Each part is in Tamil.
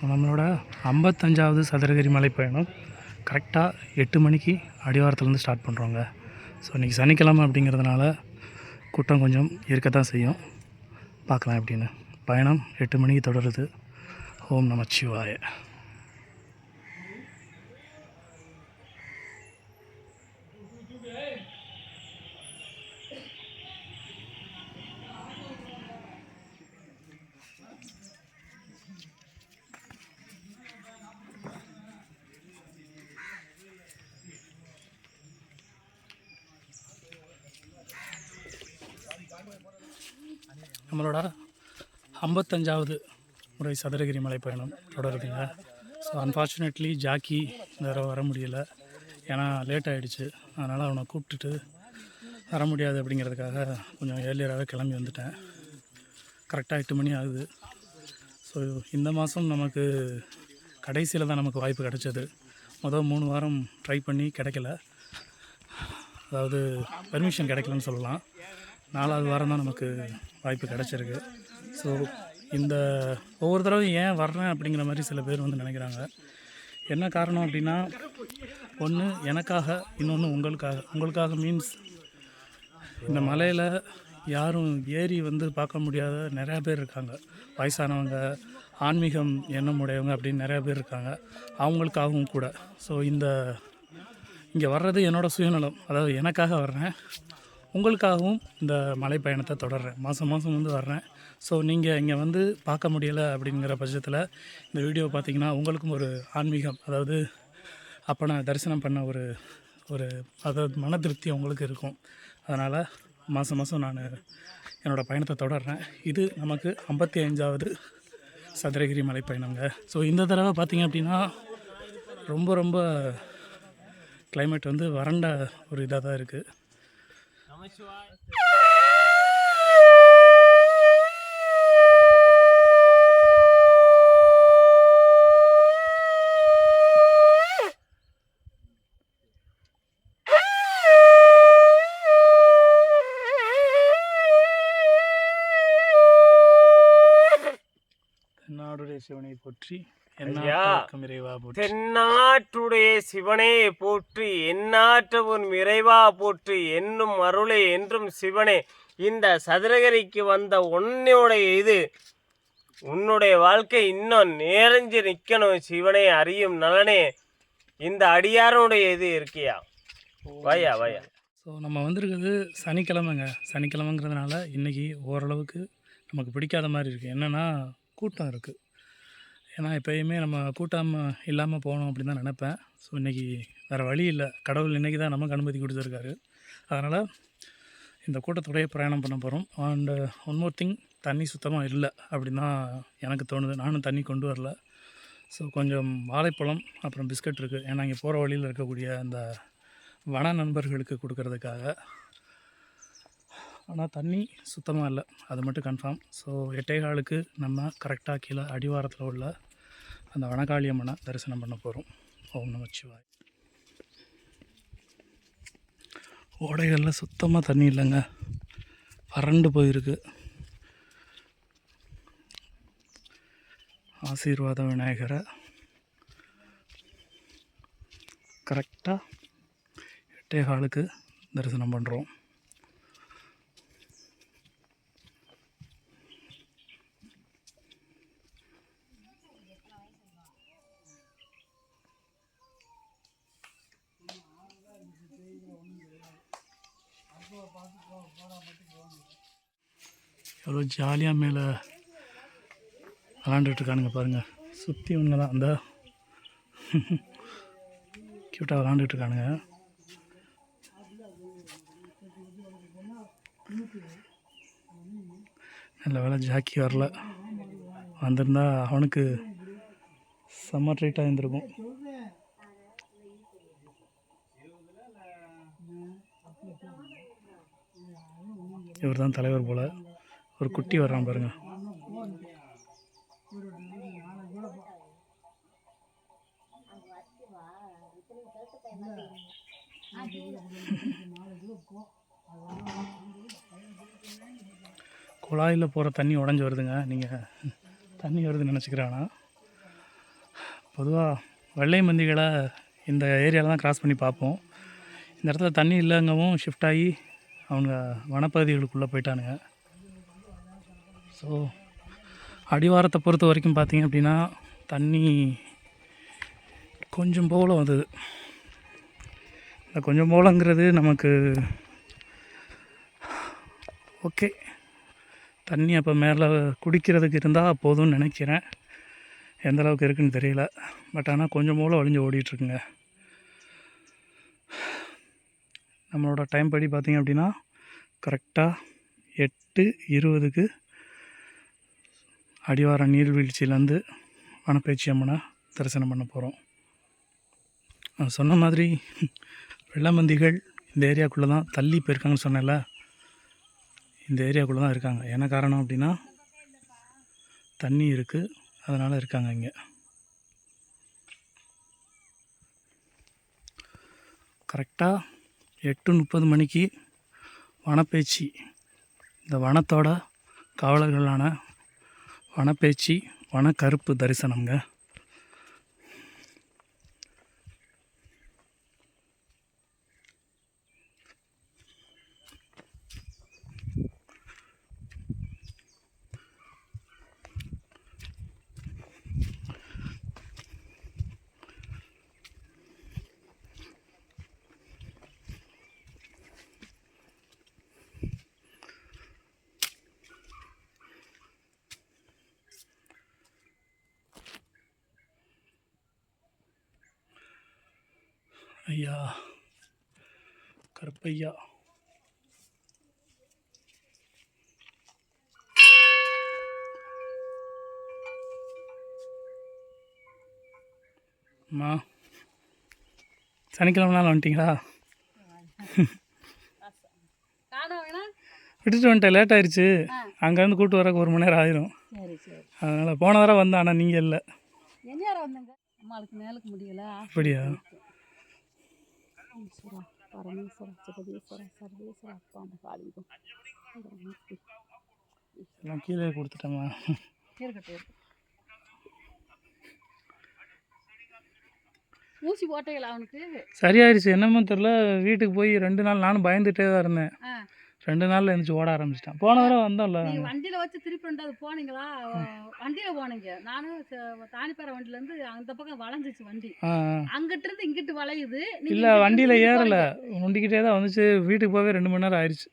நம்மளோட 55வது சதுரகிரி மலை பயணம் கரெக்டாக 8 மணிக்கு அடிவாரத்துலேருந்து ஸ்டார்ட் பண்ணுறோங்க. ஸோ இன்றைக்கி சனிக்கிழமை அப்படிங்கிறதுனால கூட்டம் கொஞ்சம் இருக்கத்தான் செய்யும். பார்க்கலாம் எப்படின்னு. பயணம் 8 மணிக்கு தொடருது. ஓம் நமச்சிவாய. நம்மளோட 55வது முறை சதுரகிரி மலை பயணம் தொடருதுங்க. ஸோ அன்ஃபார்ச்சுனேட்லி ஜாக்கி வேறு வர முடியலை, ஏன்னா லேட் ஆகிடுச்சு. அதனால் அவனை கூப்பிட்டுட்டு வர முடியாது அப்படிங்கிறதுக்காக கொஞ்சம் ஏர்லியராகவே கிளம்பி வந்துட்டேன். கரெக்டாக 8 மணி ஆகுது. ஸோ இந்த மாதம் நமக்கு கடைசியில் தான் நமக்கு வாய்ப்பு கிடைச்சது. மொதல் 3 வாரம் ட்ரை பண்ணி கிடைக்கல, அதாவது பெர்மிஷன் கிடைக்கலன்னு சொல்லலாம். 4வது வாரம் தான் நமக்கு வாய்ப்பு கிடச்சிருக்கு. ஸோ இந்த ஒவ்வொரு தடவையும் ஏன் வர்றேன் அப்படிங்கிற மாதிரி சில பேர் வந்து நினைக்கிறாங்க. என்ன காரணம் அப்படின்னா, ஒன்று எனக்காக, இன்னொன்று உங்களுக்காக மீன்ஸ் இந்த மலையில் யாரும் ஏறி வந்து பார்க்க முடியாத நிறையா பேர் இருக்காங்க. வயசானவங்க, ஆன்மீகம் எண்ணம் உடையவங்க அப்படின்னு நிறையா பேர் இருக்காங்க. அவங்களுக்காகவும் கூட. ஸோ இங்கே வர்றது என்னோடய சுயநலம், அதாவது எனக்காக வர்றேன். உங்களுக்காகவும் இந்த மலை பயணத்தை தொடர்றேன். மாதம் வந்து வர்றேன். ஸோ நீங்கள் இங்கே வந்து பார்க்க முடியலை அப்படிங்கிற பட்சத்தில் இந்த வீடியோ பார்த்திங்கன்னா உங்களுக்கும் ஒரு ஆன்மீகம், அதாவது அப்போ நான் தரிசனம் பண்ண ஒரு அதாவது மன திருப்தி உங்களுக்கு இருக்கும். அதனால் மாதம் நான் என்னோடய பயணத்தை தொடர்றேன். இது நமக்கு 55வது சதுரகிரி மலை பயணங்க. ஸோ இந்த தடவை பார்த்திங்க அப்படின்னா ரொம்ப கிளைமேட் வந்து வறண்ட ஒரு இதாக தான் இருக்குது. தென்னாடுடைய சிவனை போற்றி, தென்னாட்டுடைய சிவனே போற்றி, எந்நாட்டவன் இறைவா போற்றி, என்னும் அருளே என்றும் சிவனே. இந்த சதுரகிரிக்கு வந்த உன்னுடைய வாழ்க்கை இன்னும் நேரஞ்சு நிற்கணும் சிவனே, அறியும் நலனே. இந்த அடியாரனுடைய இது இருக்கியா, வாயா. ஸோ நம்ம வந்திருக்குது சனிக்கிழமைங்கிறதுனால இன்றைக்கி ஓரளவுக்கு நமக்கு பிடிக்காத மாதிரி இருக்குது. என்னென்னா கூட்டம் இருக்குது. ஏன்னா எப்போயுமே நம்ம கூட்டம் இல்லாமல் போகணும் அப்படின்னு தான் நினப்பேன். ஸோ இன்றைக்கி வேறு வழி இல்லை, கடவுள் இன்றைக்கி தான் நமக்கு அனுமதி கொடுத்துருக்காரு. அதனால் இந்த கூட்டத்தோடைய பிரயாணம் பண்ண போகிறோம். அண்டு ஒன் மோர் திங், தண்ணி சுத்தமாக இல்லை அப்படின்னு தான் எனக்கு தோணுது. நானும் தண்ணி கொண்டு வரல. ஸோ கொஞ்சம் வாழைப்பழம் அப்புறம் பிஸ்கட் இருக்குது, ஏன்னா இங்கே போகிற வழியில் இருக்கக்கூடிய அந்த வன நண்பர்களுக்கு கொடுக்கறதுக்காக. ஆனால் தண்ணி சுத்தமாக இல்லை, அது மட்டும் கன்ஃபார்ம். ஸோ 8:15க்கு நம்ம கரெக்டாக கீழே அடிவாரத்தில் உள்ள அந்த வனகாளியம்மனை தரிசனம் பண்ண போகிறோம். ஓம் நமச்சிவாய். ஓடைகளில் சுத்தமாக தண்ணி இல்லைங்க, வறண்டு போயிருக்கு. ஆசீர்வாத விநாயகரை கரெக்டாக 8:15க்கு தரிசனம் பண்ணுறோம். எவ்வளோ ஜாலியாக மேலே விளாண்டுட்ருக்கானுங்க பாருங்கள். சுற்றி ஒன்று தான் அந்த க்யூட்டாக விளாண்டுட்ருக்கானுங்க. நல்ல வேலை ஜாக்கி வரல, வந்திருந்தா அவனுக்கு செம்ம ட்ரீட்டாக இருந்திருக்கும். இவர் தான் தலைவர் போல். ஒரு குட்டி வர்றான் பாருங்கள். குழாயில் போகிற தண்ணி உடஞ்சி வருதுங்க. நீங்கள் தண்ணி வருதுன்னு நினச்சிக்கிறானா? பொதுவாக வெள்ளை மந்திகளை இந்த ஏரியாவில் தான் கிராஸ் பண்ணி பார்ப்போம். இந்த இடத்துல தண்ணி இல்லைங்கவும் ஷிஃப்ட் ஆகி அவங்க வனப்பகுதிகளுக்குள்ளே போயிட்டானுங்க. ஸோ அடிவாரத்தை பொறுத்த வரைக்கும் பார்த்திங்க அப்படின்னா தண்ணி கொஞ்சம் போல் வந்தது. இந்த கொஞ்சம் போலங்கிறது நமக்கு ஓகே, தண்ணி அப்போ மேலே குடிக்கிறதுக்கு இருந்தால் போதும்னு நினைக்கிறேன். எந்த அளவுக்கு இருக்குதுன்னு தெரியல. பட் ஆனால் கொஞ்சம் போல் வழிஞ்சு ஓடிட்டுருக்குங்க. நம்மளோட டைம் படி பார்த்திங்க அப்படின்னா கரெக்டாக 8:20க்கு அடிவார நீர்வீழ்ச்சியிலேருந்து வனப்பேச்சி அம்மனை தரிசனம் பண்ண போகிறோம். நான் சொன்ன மாதிரி வெள்ளமந்திகள் இந்த ஏரியாக்குள்ளே தான் தள்ளி போயிருக்காங்கன்னு சொன்னேன்ல, இந்த ஏரியாக்குள்ளே தான் இருக்காங்க. என்ன காரணம் அப்படின்னா தண்ணி இருக்குது, அதனால் இருக்காங்க இங்கே. கரெக்டாக 8:30 மணிக்கு வனப்பேச்சி, இந்த வனத்தோட காவலர்களான வனப்பேச்சி வனக்கருப்பு தரிசனங்க. ஐயா கருப்பையா, அம்மா சனிக்கிழமை நாள் வந்துட்டிங்களா? விட்டுட்டு வந்துட்டேன், லேட் ஆயிடுச்சு. அங்கேருந்து கூப்பிட்டு வரக்கு 1 மணி நேரம் ஆயிரும். அதனால் போன தடவை வந்தேன், ஆனால் நீங்கள் இல்லை. அப்படியா? நான் கீழே கொடுத்துட்டேம்மா. ஊசி போட்டீங்களா அவனுக்கு? சரியாயிடுச்சு, என்னமோ தெரில. வீட்டுக்கு போய் 2 நாள் நானும் பயந்துகிட்டே தான் இருந்தேன். 2 நாளில் எழுந்துச்சு ஓட ஆரம்பிச்சிட்டேன். போன தடவை வந்தோம்ல, வண்டியில் வச்சு திருப்பி ரெண்டாவது போனீங்களா? வண்டியில் போனீங்க. நானும் தானிப்பாறை வண்டியிலேருந்து அந்த பக்கம் வளைஞ்சிச்சு வண்டி, அங்கிட்டு இருந்து இங்கிட்டு வளையுது. இல்லை வண்டியில் ஏறலை, வண்டிக்கிட்டே தான் வந்துச்சு. வீட்டுக்கு போகவே 2 மணி நேரம் ஆயிடுச்சு.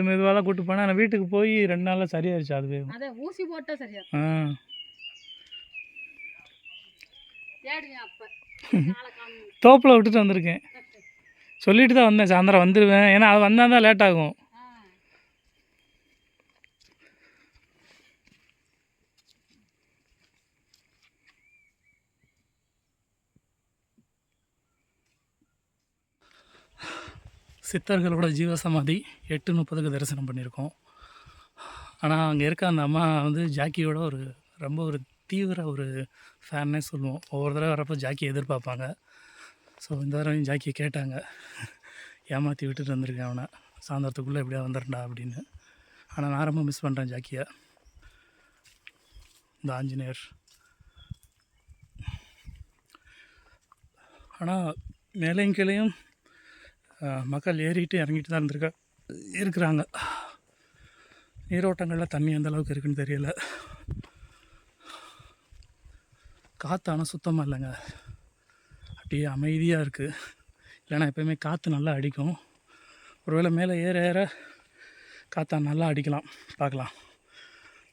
மெதுவாக தான் கூப்பிட்டு போனேன். ஆனால் வீட்டுக்கு போய் 2 நாளில் சரியாயிடுச்சு. அதுவே அதான் ஊசி போட்டால் சரியா. தோப்பில் விட்டுட்டு வந்திருக்கேன். சொல்லிட்டு தான் வந்தேன், சாயந்தரம் வந்துடுவேன். ஏன்னா அது வந்தால் தான் லேட் ஆகும். சித்தர்களோட ஜீவசமாதி 8:30க்கு தரிசனம் பண்ணியிருக்கோம். ஆனால் அங்கே இருக்க அந்த அம்மா வந்து ஜாக்கியோட ரொம்ப தீவிர ஃபேன்னே சொல்லுவோம். ஒவ்வொரு தடவை வரப்போ ஜாக்கி எதிர்பார்ப்பாங்க. ஸோ இந்த தடவையும் ஜாக்கியை கேட்டாங்க, ஏமாற்றி விட்டுட்டு வந்திருக்கேன் அவனை, சாயந்தரத்துக்குள்ளே எப்படியா வந்துடுறா அப்படின்னு. ஆனால் நான் ரொம்ப மிஸ் பண்ணுறேன் ஜாக்கியை. இந்த ஆஞ்சநேயர். ஆனால் மேலையும் கீழையும் மக்கள் ஏறிட்டு இறங்கிட்டு தான் இருக்கிறாங்க. நீரோட்டங்களில் தண்ணி எந்த அளவுக்கு இருக்குன்னு தெரியல. காற்று ஆனால் சுத்தமாக இல்லைங்க, அப்படியே அமைதியாக இருக்குது. இல்லைனா எப்போயுமே காற்று நல்லா அடிக்கும். ஒருவேளை மேலே ஏற ஏற காற்றா நல்லா அடிக்கலாம், பார்க்கலாம்.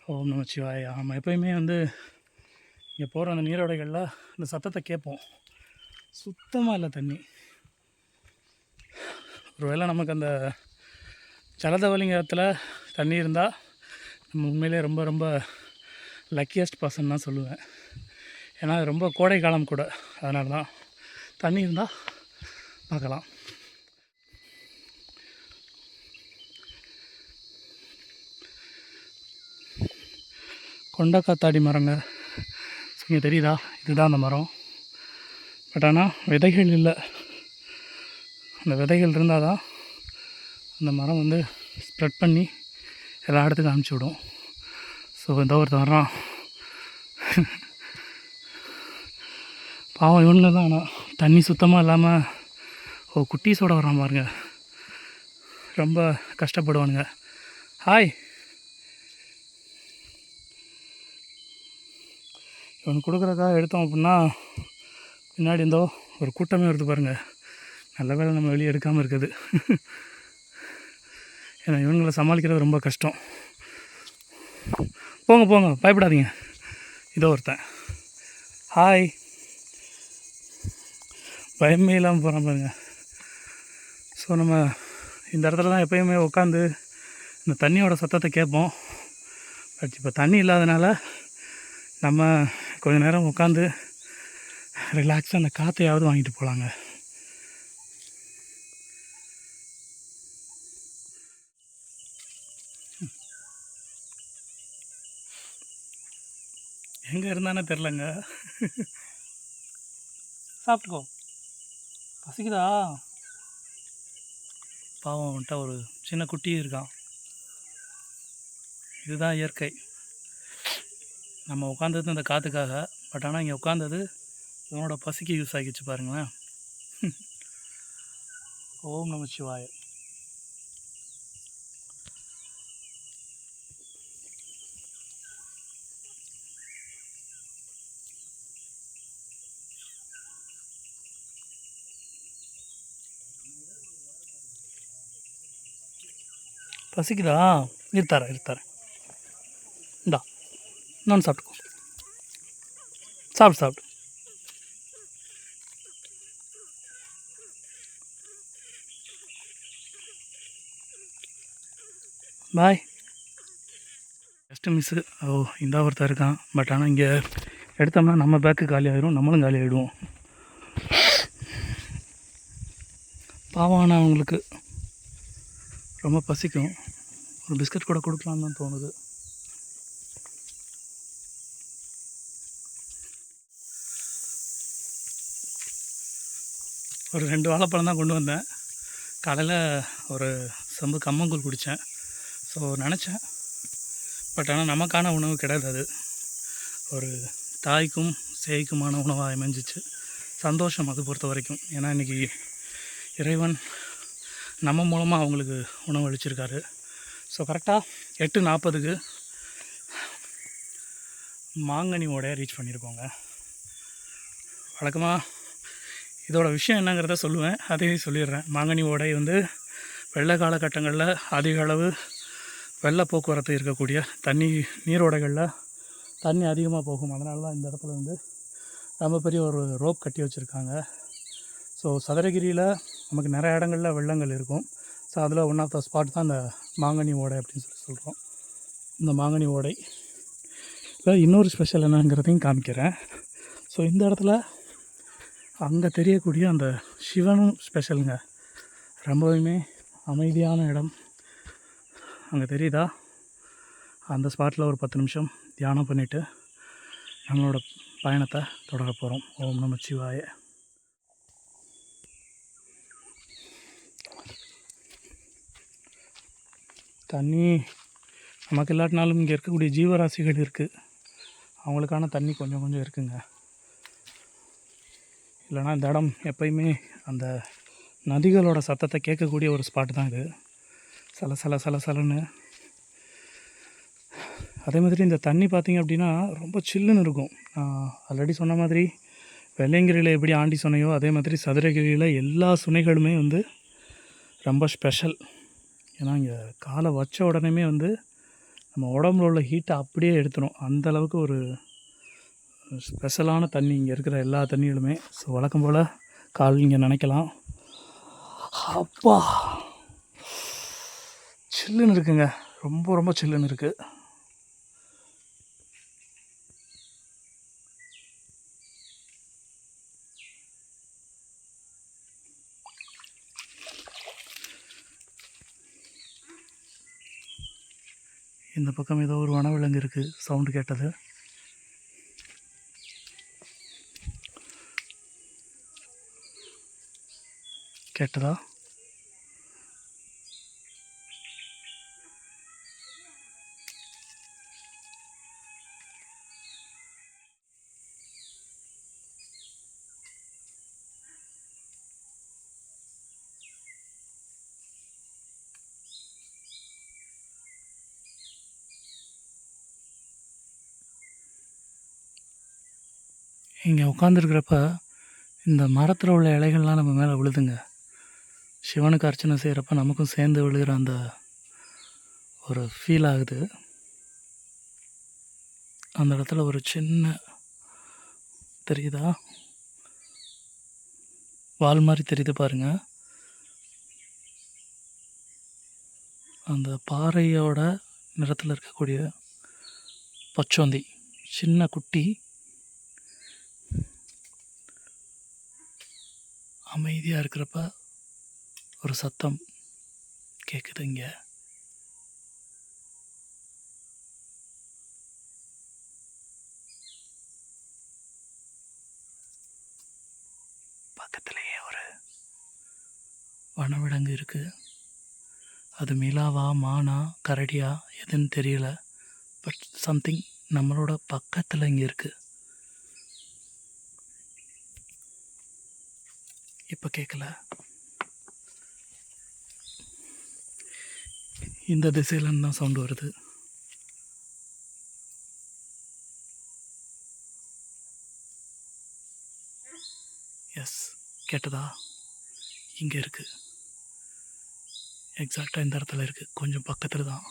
ஓம் நமச்சிவாய. நம்ம எப்போயுமே வந்து இங்கே போகிற அந்த நீரோடைகளில் இந்த சத்தத்தை கேட்போம். சுத்தமாக இல்லை தண்ணி. ஒருவேளை நமக்கு அந்த ஜலதவலிங்கத்தில் தண்ணி இருந்தால் நம்ம உண்மையிலே ரொம்ப ரொம்ப லக்கியஸ்ட் பர்சன் தான் சொல்லுவேன். ஏன்னா அது ரொம்ப கோடை காலம் கூட, அதனால தான். தண்ணி இருந்தால் பார்க்கலாம். கொண்டக்காத்தாடி மரங்க இங்கே தெரியுதா? இதுதான் அந்த மரம். பட் ஆனால் விதைகள் இல்லை. அந்த விதைகள் இருந்தால் தான் அந்த மரம் வந்து ஸ்ப்ரெட் பண்ணி எல்லா இடத்துக்கும் அனுப்பிச்சி விடும். ஸோ இந்த ஒருத்தன் வர்றான். பாவம் இவனுங்க தான். ஆனால் தண்ணி சுத்தமாக இல்லாமல் குட்டீஸோட வரான் பாருங்க, ரொம்ப கஷ்டப்படுவானுங்க. ஹாய். இவனுக்கு கொடுக்குறக்காக எடுத்தோம் அப்படின்னா பின்னாடி இருந்தோ ஒரு கூட்டமே வருது பாருங்கள். நல்ல வேளை நம்ம வெளியே எடுக்காமல் இருக்குது. ஏன்னா இவங்களை சமாளிக்கிறது ரொம்ப கஷ்டம். போங்க போங்க, பயப்படாதீங்க. இதோ ஒருத்தன். ஹாய். பயமே இல்லாமல் போகிறான் பாருங்க. ஸோ நம்ம இந்த இடத்துல தான் எப்போயுமே உட்காந்து இந்த தண்ணியோட சத்தத்தை கேட்போம். பட் இப்போ தண்ணி இல்லாதனால நம்ம கொஞ்சம் நேரம் உட்காந்து ரிலாக்ஸாக அந்த காற்றையாவது வாங்கிட்டு போகலாங்க. எங்கே இருந்தானே தெரிலங்க. சாப்பிட்டுக்கோ, பசிக்குதா? பாவம் வந்துட்டா ஒரு சின்ன குட்டி இருக்கான். இதுதான் இயற்கை. நம்ம உட்காந்தது இந்த காற்றுக்காக. பட் ஆனால் இங்கே உட்காந்தது இவனோட பசிக்கு யூஸ் ஆகிடுச்சு பாருங்களேன். ஓம் நம சிவாய. பசிக்குதா? இருத்தாரேன். இந்தா, நான் சாப்பிட்டுக்கோ. சாப்பிட்டு. பாய். Just miss. இந்த ஒருத்தர் இருக்கான். பட் ஆனால் இங்கே எடுத்தோம்னா நம்ம பேக்கு காலி ஆகிடும், நம்மளும் காலி ஆகிடுவோம். பாவம் அவங்களுக்கு ரொம்ப பசிக்கும். ஒரு பிஸ்கட் கூட கொடுக்கலான்னு தான் தோணுது. ஒரு 2 வாழைப்பழம் தான் கொண்டு வந்தேன். காலையில் ஒரு செம்பு கம்மங்கூழ் குடித்தேன். ஸோ நினச்சேன், பட் ஆனால் நமக்கான உணவு கிடையாது. அது ஒரு தாய்க்கும் சேய்க்குமான உணவாக அமைஞ்சிச்சு. சந்தோஷம் அது பொறுத்த வரைக்கும். ஏன்னா இன்றைக்கி இறைவன் நம்ம மூலமாக அவங்களுக்கு உணவு அளிச்சிருக்காரு. ஸோ கரெக்டாக 8:40க்கு மாங்கனி ஓடையை ரீச் பண்ணியிருக்கோங்க. வழக்கமாக இதோட விஷயம் என்னங்கிறத சொல்லுவேன், அதையும் சொல்லிடுறேன். மாங்கனி ஓடை வந்து வெள்ள காலகட்டங்களில் அதிக அளவு வெள்ள போக்குவரத்து இருக்கக்கூடிய நீரோடைகளில் தண்ணி அதிகமாக போகும். அதனால தான் இந்த இடத்துல வந்து ரொம்ப பெரிய ஒரு ரோப் கட்டி வச்சுருக்காங்க. ஸோ சதுரகிரியில் நமக்கு நிறைய இடங்களில் வெள்ளங்கள் இருக்கும். ஸோ அதில் ஒன் ஆஃப் த ஸ்பாட் தான் இந்த மாங்கனி ஓடை அப்படின்னு சொல்கிறோம். இந்த மாங்கனி ஓடை இல்லை இன்னொரு ஸ்பெஷல் என்னங்கிறதையும் காமிக்கிறேன். ஸோ இந்த இடத்துல அங்கே தெரியக்கூடிய அந்த சிவனும் ஸ்பெஷலுங்க. ரொம்பவுமே அமைதியான இடம். அங்கே தெரியுதா? அந்த ஸ்பாட்டில் ஒரு 10 நிமிஷம் தியானம் பண்ணிவிட்டு நம்மளோட பயணத்தை தொடர போகிறோம். ஓம் நம சிவாய. தண்ணி நமக்கு இல்லாட்டினாலும் இங்கே இருக்கக்கூடிய ஜீவராசிகள் இருக்குது, அவங்களுக்கான தண்ணி கொஞ்சம் கொஞ்சம் இருக்குங்க. இல்லைனா இந்த இடம் எப்பயுமே அந்த நதிகளோட சத்தத்தை கேட்கக்கூடிய ஒரு ஸ்பாட்டு தான் இது. சலன்னு. அதே மாதிரி இந்த தண்ணி பார்த்திங்க அப்படின்னா ரொம்ப சில்லுன்னு இருக்கும். ஆல்ரெடி சொன்ன மாதிரி வெள்ளையங்கிரியில் எப்படி ஆண்டி சுனையோ அதே மாதிரி சதுரகிரியில் எல்லா சுனைகளுமே வந்து ரொம்ப ஸ்பெஷல். ஏன்னா இங்கே காலை வச்ச உடனே வந்து நம்ம உடம்புல உள்ள ஹீட்டை அப்படியே எடுத்துடும். அந்தளவுக்கு ஒரு ஸ்பெஷலான தண்ணி இங்கே இருக்கிற எல்லா தண்ணிகளுமே. ஸோ வழக்கம் போல் கால் இங்கே நினைக்கலாம். அப்பா சில்லுன்னு இருக்குங்க, ரொம்ப ரொம்ப சில்லுன்னு இருக்குது. இந்த பக்கம் ஏதோ ஒரு வனவிலங்கு இருக்குது, சவுண்டு கேட்டது. கேட்டதா? இங்கே உட்காந்துருக்கிறப்ப இந்த மரத்தில் உள்ள இலைகள்லாம் நம்ம மேலே விழுதுங்க. சிவனுக்கு அர்ச்சனை செய்கிறப்ப நமக்கும் சேர்ந்து விழுகிற அந்த ஒரு ஃபீல் ஆகுது. அந்த இடத்துல ஒரு சின்ன தெரியுதா வால் மாதிரி தெரியுது பாருங்க. அந்த பாறையோட நிறத்தில் இருக்கக்கூடிய பச்சோந்தி சின்ன குட்டி அமைதியாக இருக்கிறப்ப ஒரு சத்தம் கேட்குது இங்கே. பக்கத்துலேயே ஒரு வனவிலங்கு இருக்குது. அது மிலாவா மானா கரடியா எதுன்னு தெரியல. பட் சம்திங் நம்மளோட பக்கத்தில் இங்கே இருக்குது. இப்போ கேட்கல. இந்த திசையிலேருந்து தான் சவுண்டு வருது. எஸ், கேட்டதா? இங்கே இருக்குது. எக்ஸாக்டாக இந்த இடத்துல இருக்குது. கொஞ்சம் பக்கத்தில் தான்.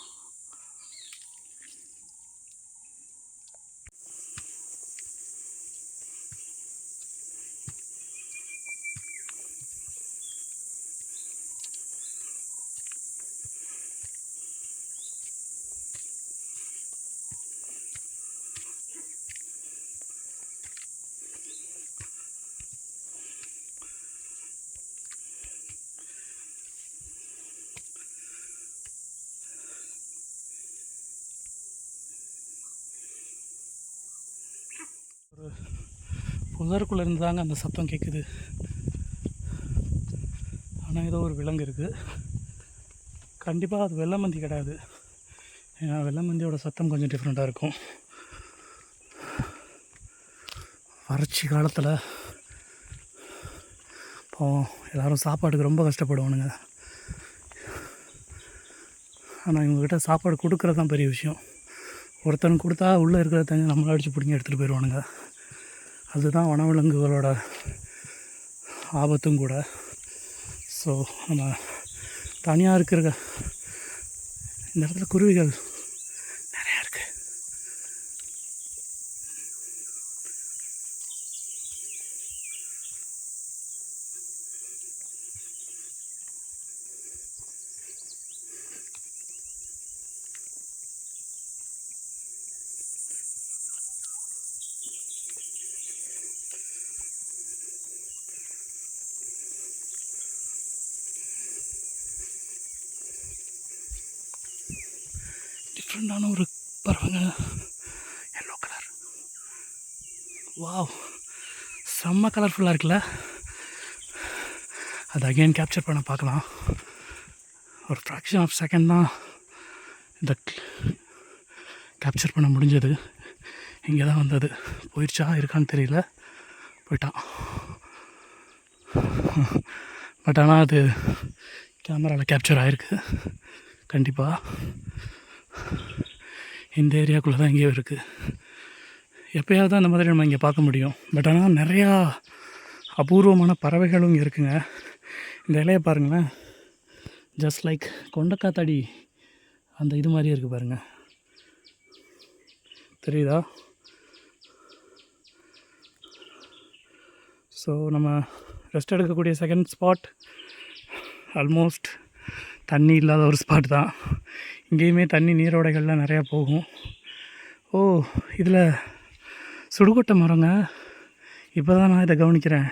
ஒரு புதருக்குள்ளே இருந்து தாங்க அந்த சத்தம் கேட்குது. ஆனால் ஏதோ ஒரு விலங்கு இருக்குது. கண்டிப்பாக அது வெள்ளைமந்தி கிடையாது. ஏன்னா வெள்ளைமந்தியோட சத்தம் கொஞ்சம் டிஃப்ரெண்ட்டாக இருக்கும். வறட்சி காலத்தில் இப்போ எல்லோரும் சாப்பாட்டுக்கு ரொம்ப கஷ்டப்படுவானுங்க. ஆனால் இவங்ககிட்ட சாப்பாடு கொடுக்குறது தான் பெரிய விஷயம். ஒருத்தனுக்கு கொடுத்தா உள்ளே இருக்கிற தண்ணி நம்மளை அடித்து பிடிங்கி எடுத்துகிட்டு போயிடுவானுங்க. அதுதான் வனவிலங்குகளோட ஆபத்தும் கூட. ஸோ நம்ம தனியாக இருக்கிற இந்த இடத்துல குருவிகள் நிறையா இருக்குது. டிஃப்ரெண்டான ஒரு பறவைங்க. Yellow colour. வாவ், செம்ம கலர்ஃபுல்லாக இருக்குல்ல. அது அகெயின் கேப்சர் பண்ண பார்க்கலாம். ஒரு ஃப்ராக்ஷன் ஆஃப் செகண்ட் தான் இதை கேப்சர் பண்ண முடிஞ்சது. இங்கே தான் வந்தது. போயிடுச்சா இருக்கான்னு தெரியல. போயிட்டான். பட் ஆனால் அது கேமராவில் கேப்சர் ஆகிருக்கு. கண்டிப்பாக இந்த ஏரியாக்குள்ளே தான் எங்கேயோ இருக்குது. எப்போயாவது தான் அந்த மாதிரி நம்ம இங்கே பார்க்க முடியும். பட் ஆனால் நிறையா அபூர்வமான பறவைகளும் இங்கே இருக்குங்க. இந்த இலையை பாருங்களேன். ஜஸ்ட் லைக் கொண்டக்காத்தாடி அந்த இது மாதிரியே இருக்குது பாருங்கள். தெரியுதா? ஸோ நம்ம ரெஸ்ட் எடுக்கக்கூடிய செகண்ட் ஸ்பாட் ஆல்மோஸ்ட் தண்ணி இல்லாத ஒரு ஸ்பாட் தான். இங்கேயுமே தண்ணி நீரோடைகள்லாம் நிறையா போகும். ஓ, இதில் சுடுகொட்டை மரங்க. இப்போ தான் நான் இதை கவனிக்கிறேன்.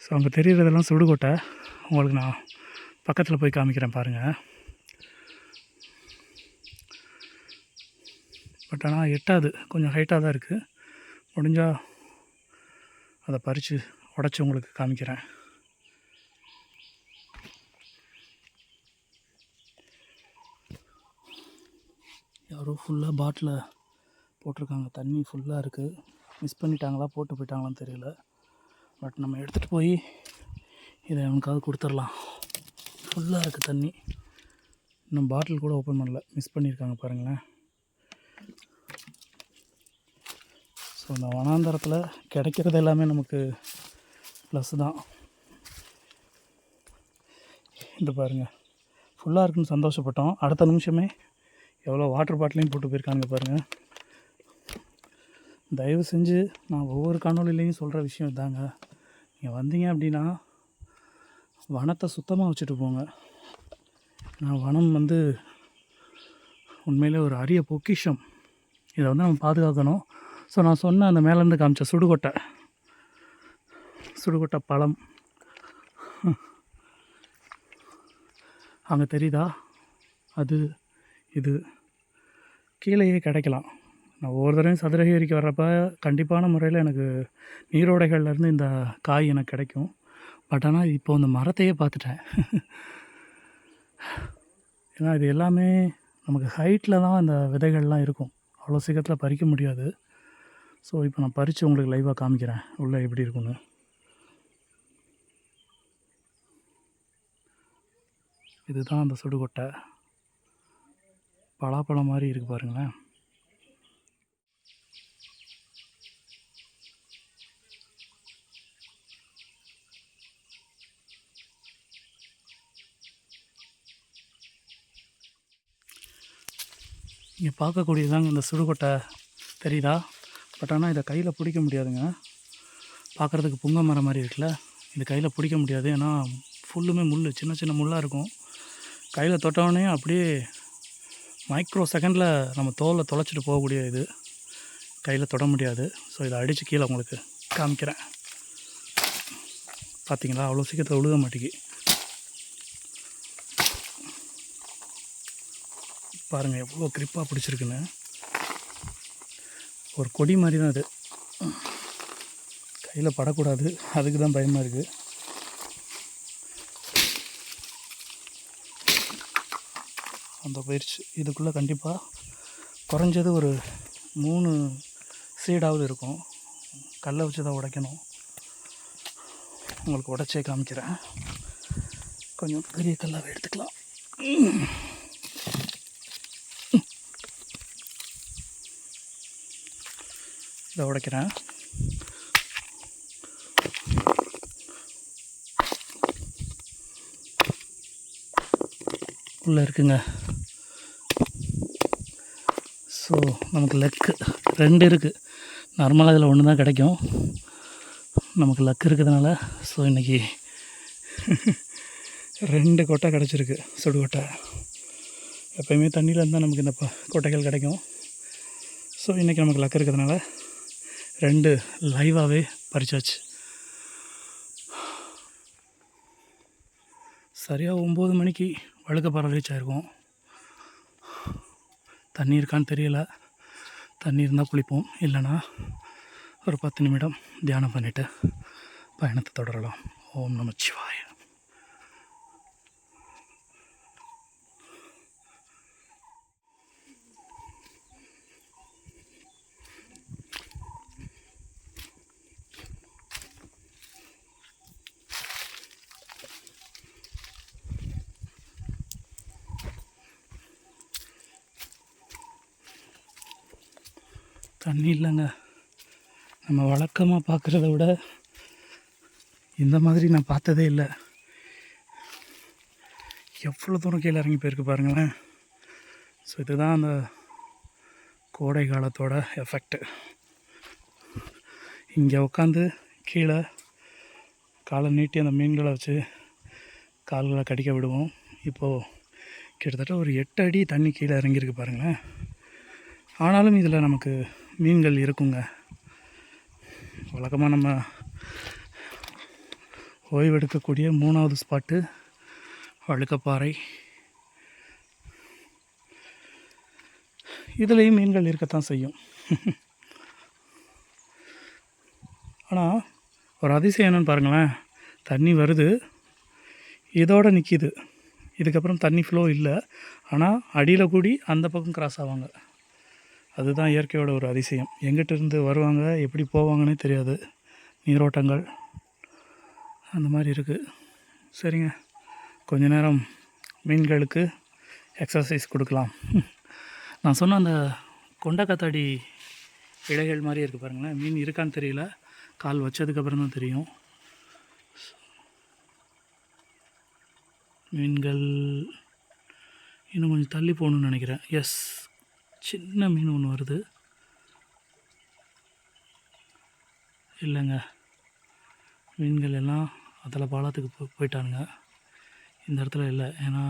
ஸோ அங்கே தெரிகிறதெல்லாம் சுடுகொட்டை. உங்களுக்கு நான் பக்கத்தில் போய் காமிக்கிறேன் பாருங்கள். பட் ஆனால் எட்டாது, கொஞ்சம் ஹைட்டாக தான் இருக்குது. முடிஞ்சால் அதை பறித்து உடச்சி உங்களுக்கு காமிக்கிறேன். யாரோ ஃபுல்லாக பாட்டில் போட்டிருக்காங்க. தண்ணி ஃபுல்லாக இருக்குது. மிஸ் பண்ணிட்டாங்களா போட்டு போயிட்டாங்களான்னு தெரியல. பட் நம்ம எடுத்துகிட்டு போய் இதை அவனுக்காவது கொடுத்துடலாம். ஃபுல்லாக இருக்குது தண்ணி. இன்னும் பாட்டில் கூட ஓப்பன் பண்ணல. மிஸ் பண்ணியிருக்காங்க பாருங்களேன். ஸோ இந்த வனாந்தரத்தில் கிடைக்கிறது எல்லாமே நமக்கு ப்ளஸ் தான். இந்த பாருங்கள், ஃபுல்லாக இருக்குன்னு சந்தோஷப்பட்டோம். அடுத்த நிமிஷமே எவ்வளோ வாட்டர் பாட்டிலையும் போட்டு போயிருக்காங்க பாருங்கள். தயவு செஞ்சு நான் ஒவ்வொரு காணொலியிலையும் சொல்கிற விஷயம் இதாங்க, நீங்கள் வந்தீங்க அப்படின்னா வனத்தை சுத்தமாக வச்சுட்டு போங்க. நான் வனம் உண்மையிலே ஒரு அரிய பொக்கிஷம். இதை நம்ம பாதுகாக்கணும். ஸோ நான் சொன்ன அந்த மேலேருந்து காமிச்ச சுடுகொட்டை பழம் அங்கே தெரியுதா, அது இது கீழேயே கிடைக்கலாம். நான் ஒவ்வொரு தடவையும் சதுரகிரிக்கு வர்றப்ப கண்டிப்பான முறையில் எனக்கு நீரோடைகள்லேருந்து இந்த காய் எனக்கு கிடைக்கும். பட் ஆனால் இப்போ இந்த மரத்தையே பார்த்துட்டேன். ஏன்னா இது எல்லாமே நமக்கு ஹைட்டில் தான் அந்த விதைகள்லாம் இருக்கும், அவ்வளோ சீக்கிரத்தில் பறிக்க முடியாது. ஸோ இப்போ நான் பறித்து உங்களுக்கு லைவாக காமிக்கிறேன் உள்ளே எப்படி இருக்குன்னு. இதுதான் அந்த சுடுகொட்டை பலாப்பழம் மாதிரி இருக்குது பாருங்களேன். இங்கே பார்க்கக்கூடியதாங்க இந்த சுடுகொட்டை, தெரியுதா? பட் ஆனால் இதை கையில் பிடிக்க முடியாதுங்க. பார்க்குறதுக்கு புங்க மரம் மாதிரி இருக்குல்ல, இது கையில் பிடிக்க முடியாது. ஏன்னா ஃபுல்லுமே முள், சின்ன சின்ன முள்ளாக இருக்கும். கையில் தொட்டவுடனே அப்படியே மைக்ரோ செகண்டில் நம்ம தோலை தொலைச்சிட்டு போகக்கூடிய இது, கையில் தொட முடியாது. ஸோ இதை அடித்து கீழே உங்களுக்கு காமிக்கிறேன். பார்த்தீங்களா, அவ்வளோ சீக்கிரத்தில் விழுக மாட்டேங்கி. பாருங்கள் எவ்வளோ கிரிப்பாக பிடிச்சிருக்குன்னு. ஒரு கொடி மாதிரி தான் அது, கையில் படக்கூடாது, அதுக்கு தான் பயமாக இருக்குது. அந்த பயிற்சி இதுக்குள்ளே கண்டிப்பாக குறைஞ்சது ஒரு 3 சீடாவது இருக்கும். கல்லை வச்சு தான் உடைக்கணும். உங்களுக்கு உடைச்சே காமிக்கிறேன். கொஞ்சம் பெரிய கல்லாக எடுத்துக்கலாம். இதை உடைக்கிறேன். உள்ளே இருக்குங்க. ஸோ நமக்கு லக்கு 2 இருக்குது. நார்மலாக இதில் 1 தான் கிடைக்கும். நமக்கு லக்கு இருக்கிறதுனால ஸோ இன்றைக்கி 2 கொட்டை கிடச்சிருக்கு, சுடுகொட்டை. எப்போயுமே தண்ணியில் இருந்தால் நமக்கு இந்த கொட்டைகள் கிடைக்கும். ஸோ இன்றைக்கி நமக்கு லக்கு இருக்கிறதுனால 2 லைவாகவே பறிச்சாச்சு. சரியாக 9 மணிக்கு வழுக்கப்பாறை ரீச் ஆகிருக்கோம். தண்ணி இருக்கான்னு தெரியல. தண்ணி இருந்தால் குளிப்போம், இல்லைன்னா ஒரு 10 நிமிடம் தியானம் பண்ணிவிட்டு பயணத்தை தொடரலாம். ஓம் நமச்சிவாய. தண்ணி இல்லைங்க, நம்ம வழக்கமாக பார்க்குறத விட இந்த மாதிரி நான் பார்த்ததே இல்லை. எவ்வளோ தூரம் கீழே இறங்கி போயிருக்கு பாருங்களேன். ஸோ இதுதான் அந்த கோடை காலத்தோட எஃபெக்ட்டு. இங்கே உட்காந்து கீழே காலை நீட்டி அந்த மீன்களை வச்சு கால்களை கடிக்க விடுவோம். இப்போது கிட்டத்தட்ட ஒரு 8 அடி தண்ணி கீழே இறங்கியிருக்கு பாருங்களேன். ஆனாலும் இதில் நமக்கு மீன்கள் இருக்குங்க. வழக்கமாக நம்ம ஓய்வெடுக்கக்கூடிய 3வது ஸ்பாட்டு வழுக்கப்பாறை. இதுலேயும் மீன்கள் இருக்கத்தான் செய்யும். ஆனால் ஒரு அதிசயம் என்னென்னு பாருங்களேன், தண்ணி வருது, இதோடு நிற்கிது. இதுக்கப்புறம் தண்ணி ஃப்ளோ இல்லை. ஆனால் அடியில் கூடி அந்த பக்கம் கிராஸ் ஆவாங்க. அதுதான் இயற்கையோட ஒரு அதிசயம். எங்கிட்ட இருந்து வருவாங்க, எப்படி போவாங்கன்னே தெரியாது. நீரோட்டங்கள் அந்த மாதிரி இருக்குது. சரிங்க, கொஞ்ச நேரம் மீன்களுக்கு எக்ஸசைஸ் கொடுக்கலாம். நான் சொன்ன அந்த கொண்டக்கத்தாடி இலைகள் மாதிரி இருக்குது பாருங்களேன். மீன் இருக்கான்னு தெரியல, கால் வச்சதுக்கப்புறம் தான் தெரியும். மீன்கள் இன்னும் கொஞ்சம் தள்ளி போகணுன்னு நினைக்கிறேன். எஸ், சின்ன மீன் ஒன்று வருது. இல்லைங்க, மீன்கள் எல்லாம் அதில் பாலத்துக்கு போயிட்டானுங்க. இந்த இடத்துல இல்லை, ஏன்னா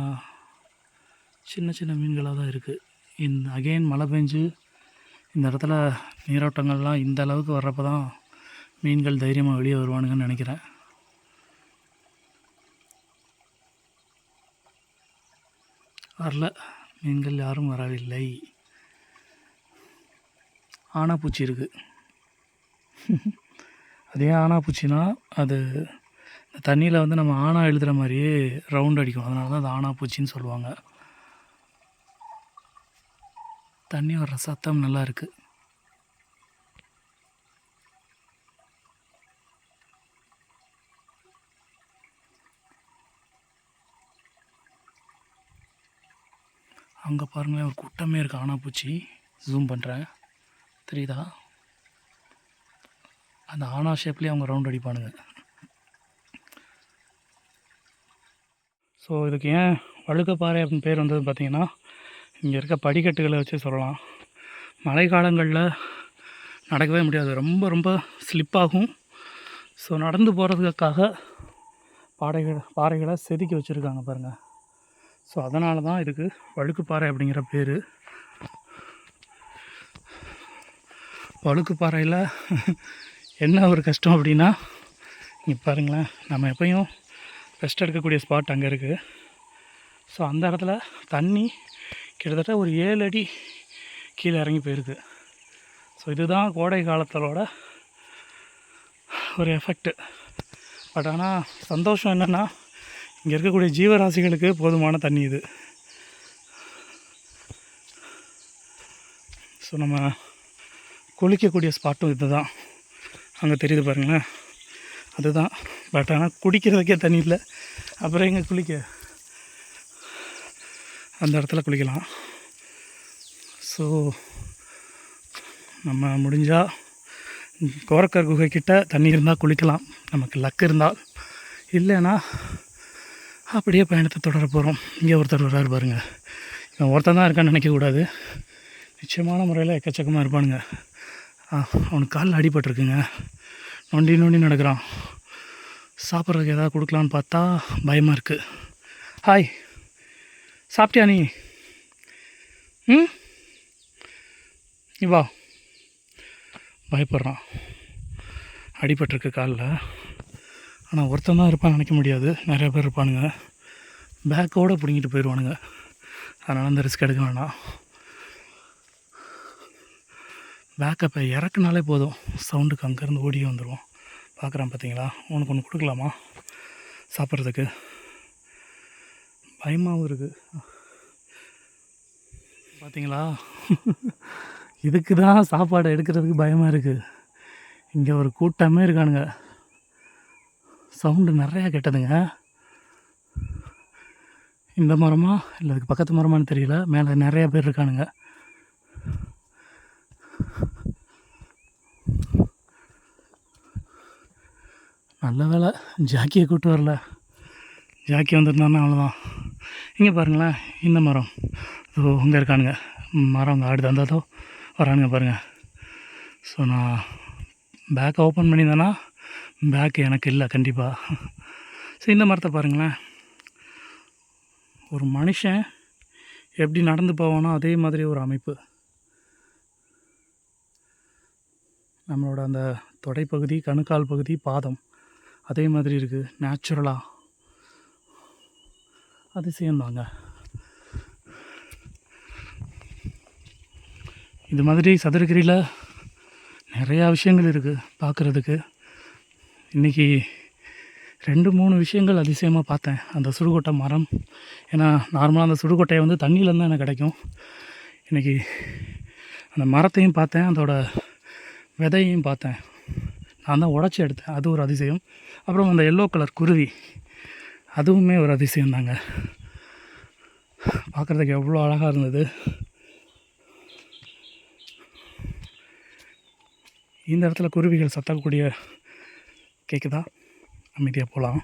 சின்ன சின்ன மீன்களாக தான் இருக்குது. அகெயின் மழை பெஞ்சு இந்த இடத்துல நீரோட்டங்கள்லாம் இந்த அளவுக்கு வர்றப்போ தான் மீன்கள் தைரியமாக வெளியே வருவானுங்கன்னு நினைக்கிறேன். வரல, மீன்கள் யாரும் வரவில்லை. ஆனாப்பூச்சி இருக்குது. அதே ஆனாப்பூச்சினா அது தண்ணியில் வந்து நம்ம ஆனா எழுதுகிற மாதிரியே ரவுண்ட் அடிக்கும், அதனால தான் அது ஆனாப்பூச்சின்னு சொல்லுவாங்க. தண்ணி வர்ற சத்தம் நல்லா இருக்குது. அங்கே பாருங்களேன், ஒரு கூட்டமே இருக்குது ஆனாப்பூச்சி. ஜூம் பண்ணுறேன், தெரியுதா? அந்த ஆனா ஷேப்லேயே அவங்க ரவுண்ட் அடிப்பானுங்க. ஸோ இதுக்கு ஏன் வழுக்கப்பாறை அப்படின்னு பேர் வந்தது பார்த்திங்கன்னா, இங்கே இருக்க படிக்கட்டுகளை வச்சு சொல்லலாம். மழை காலங்களில் நடக்கவே முடியாது, ரொம்ப ரொம்ப ஸ்லிப்பாகும். ஸோ நடந்து போகிறதுக்காக பாறைகளை செதுக்கி வச்சுருக்காங்க பாருங்கள். ஸோ அதனால தான் இதுக்கு வழுக்குப்பாறை அப்படிங்கிற பேர். வழுக்குப்பாறையில் என்ன ஒரு கஷ்டம் அப்படின்னா, இங்கே பாருங்களேன், நம்ம எப்பயும் ரெஸ்ட் எடுக்கக்கூடிய ஸ்பாட் அங்கே இருக்குது. ஸோ அந்த இடத்துல தண்ணி கிட்டத்தட்ட ஒரு 7 அடி கீழே இறங்கி போயிருக்கு. ஸோ இதுதான் கோடை காலத்தோட ஒரு எஃபெக்ட்டு. பட் ஆனால் சந்தோஷம் என்னென்னா, இங்கே இருக்கக்கூடிய ஜீவராசிகளுக்கு போதுமான தண்ணி இது. ஸோ நம்ம குளிக்கக்கூடிய ஸ்பாட்டும் இது தான். அங்கே தெரியுது பாருங்களேன், அதுதான். பட் ஆனால் குடிக்கிறதுக்கே தண்ணி இல்லை, அப்புறம் எங்கே குளிக்க? அந்த இடத்துல குளிக்கலாம். ஸோ நம்ம முடிஞ்சால் கோரக்கர் குகைக்கிட்ட தண்ணி இருந்தால் குளிக்கலாம், நமக்கு லக்கு இருந்தால். இல்லைன்னா அப்படியே பயணத்தை தொடர போகிறோம். இங்கே ஒருத்தர் வர்றாரு பாருங்கள். இவன் ஒருத்தன் தான் இருக்கான்னு நினைக்கக்கூடாது, நிச்சயமான முறையில் எக்கச்சக்கமாக இருப்பானுங்க. அவனுக்கு காலில் அடிபட்டிருக்குங்க, நொண்டி நொண்டி நடக்கிறான். சாப்பிட்றதுக்கு எதாவது கொடுக்கலான்னு பார்த்தா பயமாக இருக்குது. ஹாய், சாப்பிட்டியா நீ? நீ வா. பயப்படுறான், அடிபட்டிருக்கு காலில். ஆனால் ஒருத்தன் தான் இருப்பான்னு நினைக்க முடியாது, நிறைய பேர் இருப்பானுங்க. பேக்கோடு பிடிங்கிட்டு போயிடுவானுங்க, அதனால் அந்த ரிஸ்க் எடுக்க வேணாம். பேக்கப்பை இறக்குனாலே போதும், சவுண்டுக்கு அங்கேருந்து ஓடியே வந்துடுவோம். பார்க்குறான் பார்த்தீங்களா? உனக்கு ஒன்று கொடுக்கலாமா சாப்பிட்றதுக்கு? பயமாகவும் இருக்குது பார்த்தீங்களா? இதுக்கு தான் சாப்பாடு எடுக்கிறதுக்கு பயமாக இருக்குது. இங்கே ஒரு கூட்டமே இருக்கானுங்க, சவுண்டு நிறையா கெட்டதுங்க. இந்த மரமா இல்லை அதுக்கு பக்கத்து மரமானு தெரியல, மேலே நிறையா பேர் இருக்கானுங்க. நல்ல வேலை ஜாக்கியை கூப்பிட்டு வரல, ஜாக்கி வந்துருந்தாருன்னா அவ்வளோதான். இங்கே பாருங்களேன், இந்த மரம் அங்கே இருக்கானுங்க. மரம் அங்கே ஆடுது, அந்த வரானுங்க பாருங்கள். ஸோ நான் பேக்கை ஓப்பன் பண்ணியிருந்தேன்னா பேக்கு எனக்கு இல்லை கண்டிப்பாக. ஸோ இந்த மரத்தை பாருங்களேன், ஒரு மனுஷன் எப்படி நடந்து போவானோ அதே மாதிரி ஒரு அமைப்பு. நம்மளோட அந்த தொடைப்பகுதி, கணுக்கால் பகுதி, பாதம் அதே மாதிரி இருக்குது. நேச்சுரலாக அதிசயம்தாங்க. இது மாதிரி சதுரகிரியில் நிறையா விஷயங்கள் இருக்குது பார்க்குறதுக்கு. இன்றைக்கி 2-3 விஷயங்கள் அதிசயமாக பார்த்தேன். அந்த சுடுகொட்டை மரம், ஏன்னா நார்மலாக அந்த சுடுகொட்டையை வந்து தண்ணியிலேருந்து தான் எனக்கு கிடைக்கும். இன்றைக்கி அந்த மரத்தையும் பார்த்தேன், அதோட விதையையும் பார்த்தேன். நான் தான் உடச்சி எடுத்தேன், அது ஒரு அதிசயம். அப்புறம் அந்த எல்லோ கலர் குருவி, அதுவுமே ஒரு அதிசயம் தாங்க. பார்க்குறதுக்கு எவ்வளோ அழகாக இருந்தது. இந்த இடத்துல குருவிகள் சத்தக்கூடிய கேட்குதா? அமைதியாக போகலாம்.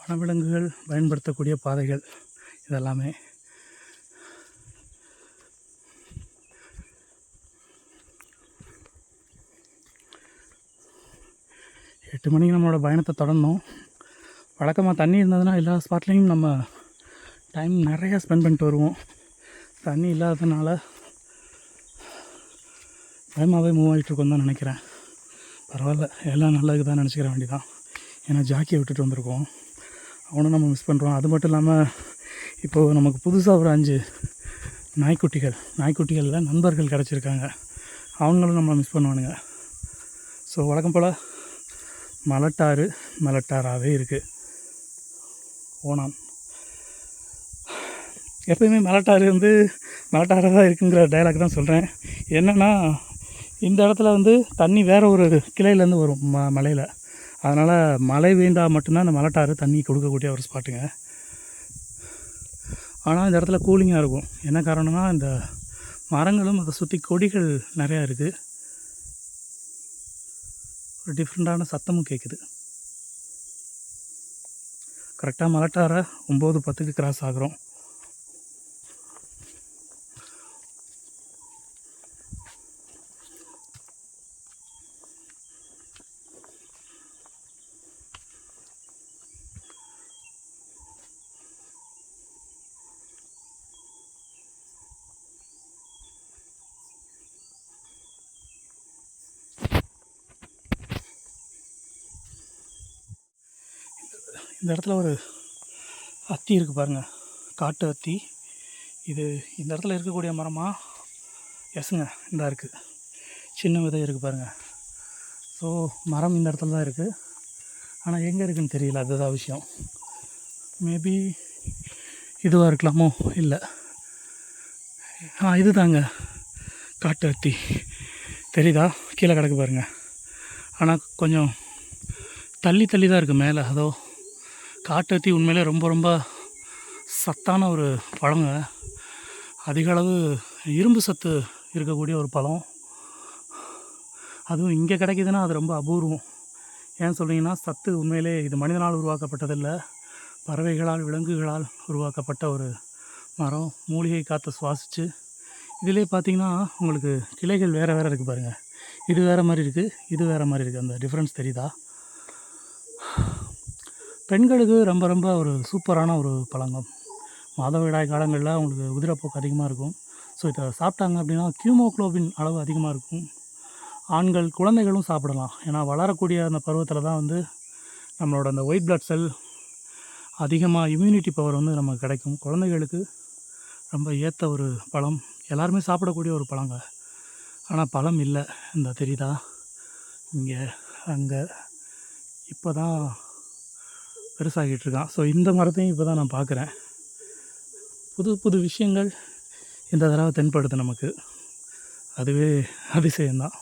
வனவிலங்குகள் பயன்படுத்தக்கூடிய பாதைகள் இதெல்லாமே. எட்டு மணிக்கு நம்மளோட பயணத்தை தொடரணும். வழக்கமாக தண்ணி இருந்ததுன்னா எல்லா ஸ்பாட்லேயும் நம்ம டைம் நிறையா ஸ்பெண்ட் பண்ணிட்டு வருவோம். தண்ணி இல்லாததுனால பயமாகவே மூவ் ஆகிட்டுருக்கோன்னு தான் நினைக்கிறேன். பரவாயில்ல, எல்லாம் நல்லதுக்கு தான் நினச்சிக்கிற வேண்டியதான். ஏன்னா ஜாக்கியை விட்டுட்டு வந்திருக்கோம், அவனும் நம்ம மிஸ் பண்ணுறோம். அது மட்டும் இல்லாமல் இப்போது நமக்கு புதுசாக ஒரு 5 நாய்க்குட்டிகளில் நண்பர்கள் கிடச்சிருக்காங்க. அவங்களும் நம்ம மிஸ் பண்ணுவானுங்க. ஸோ வழக்கம் போல் மலட்டாராகவே இருக்குது ஓணான். எப்போயுமே மலட்டாராக தான் இருக்குங்கிற டைலாக் தான் சொல்கிறேன். என்னென்னா இந்த இடத்துல தண்ணி வேறு ஒரு கிளையிலேருந்து வரும் மலையில். அதனால் மழை பெய்ந்தால் மட்டும்தான் அந்த மலட்டாறு தண்ணி கொடுக்கக்கூடிய ஒரு ஸ்பாட்டுங்க. ஆனால் இந்த இடத்துல கூலிங்காக இருக்கும். என்ன காரணம்னா இந்த மரங்களும் அதை சுற்றி கொடிகள் நிறையா இருக்குது. ஒரு டிஃப்ரெண்ட்டான சத்தமும் கேட்குது. கரெக்டாக மலட்டாரை 9:10 கிராஸ் ஆகிறோம். இந்த இடத்துல ஒரு அத்தி இருக்குது பாருங்கள், காட்டு அத்தி. இந்த இடத்துல இருக்கக்கூடிய மரமா? எஸ்ங்க, இந்த இருக்குது, சின்ன விதை இருக்குது பாருங்கள். ஸோ மரம் இந்த இடத்துல தான் இருக்குது. ஆனால் எங்கே இருக்குதுன்னு தெரியல, அதுதான் விஷயம். மேபி இதுவாக இருக்கலாமோ? இல்லை, இது தாங்க காட்டு அத்தி. தெரியுதா? கீழே கிடக்கு பாருங்கள். ஆனால் கொஞ்சம் தள்ளி தான் இருக்குது மேலே. அதோ காட்டு அத்தி உண்மையிலே ரொம்ப ரொம்ப சத்தான ஒரு பழங்க. அதிக அளவு இரும்பு சத்து இருக்கக்கூடிய ஒரு பழம். அதுவும் இங்கே கிடைக்கிதுன்னா அது ரொம்ப அபூர்வம். ஏன் சொல்கிறீங்கன்னா, சத்து உண்மையிலே இது மனிதனால் உருவாக்கப்பட்டதில்லை, பறவைகளால் விலங்குகளால் உருவாக்கப்பட்ட ஒரு மரம். மூலிகை காற்றை சுவாசித்து இதிலே பார்த்திங்கன்னா உங்களுக்கு கிளைகள் வேறு இருக்குது பாருங்கள். இது வேறு மாதிரி இருக்குது, இது வேறு மாதிரி இருக்குது. அந்த டிஃப்ரென்ஸ் தெரியுதா? பெண்களுக்கு ரொம்ப ரொம்ப ஒரு சூப்பரான ஒரு பழங்கம். மாதவிடாய் காலங்களில் அவங்களுக்கு உதிரப்போக்கு அதிகமாக இருக்கும். ஸோ இதை சாப்பிட்டாங்க அப்படின்னா ஹீமோகுளோபின் அளவு அதிகமாக இருக்கும். ஆண்கள் குழந்தைகளும் சாப்பிடலாம். ஏன்னா வளரக்கூடிய அந்த பருவத்தில் தான் நம்மளோட அந்த ஒயிட் பிளட் செல் அதிகமாக இம்யூனிட்டி பவர் நமக்கு கிடைக்கும். குழந்தைகளுக்கு ரொம்ப ஏற்ற ஒரு பழம், எல்லாருமே சாப்பிடக்கூடிய ஒரு பழங்க. ஆனால் பழம் இல்லை. இந்த தெரியுதா? இங்கே அங்கே இப்போ தான் பெருசாகிட்டு இருக்கான். ஸோ இந்த மரத்தையும் இப்போ தான் நான் பார்க்குறேன். புது விஷயங்கள் இந்த தடவை தென்படுது நமக்கு. அதுவே அதிசயம்தான்.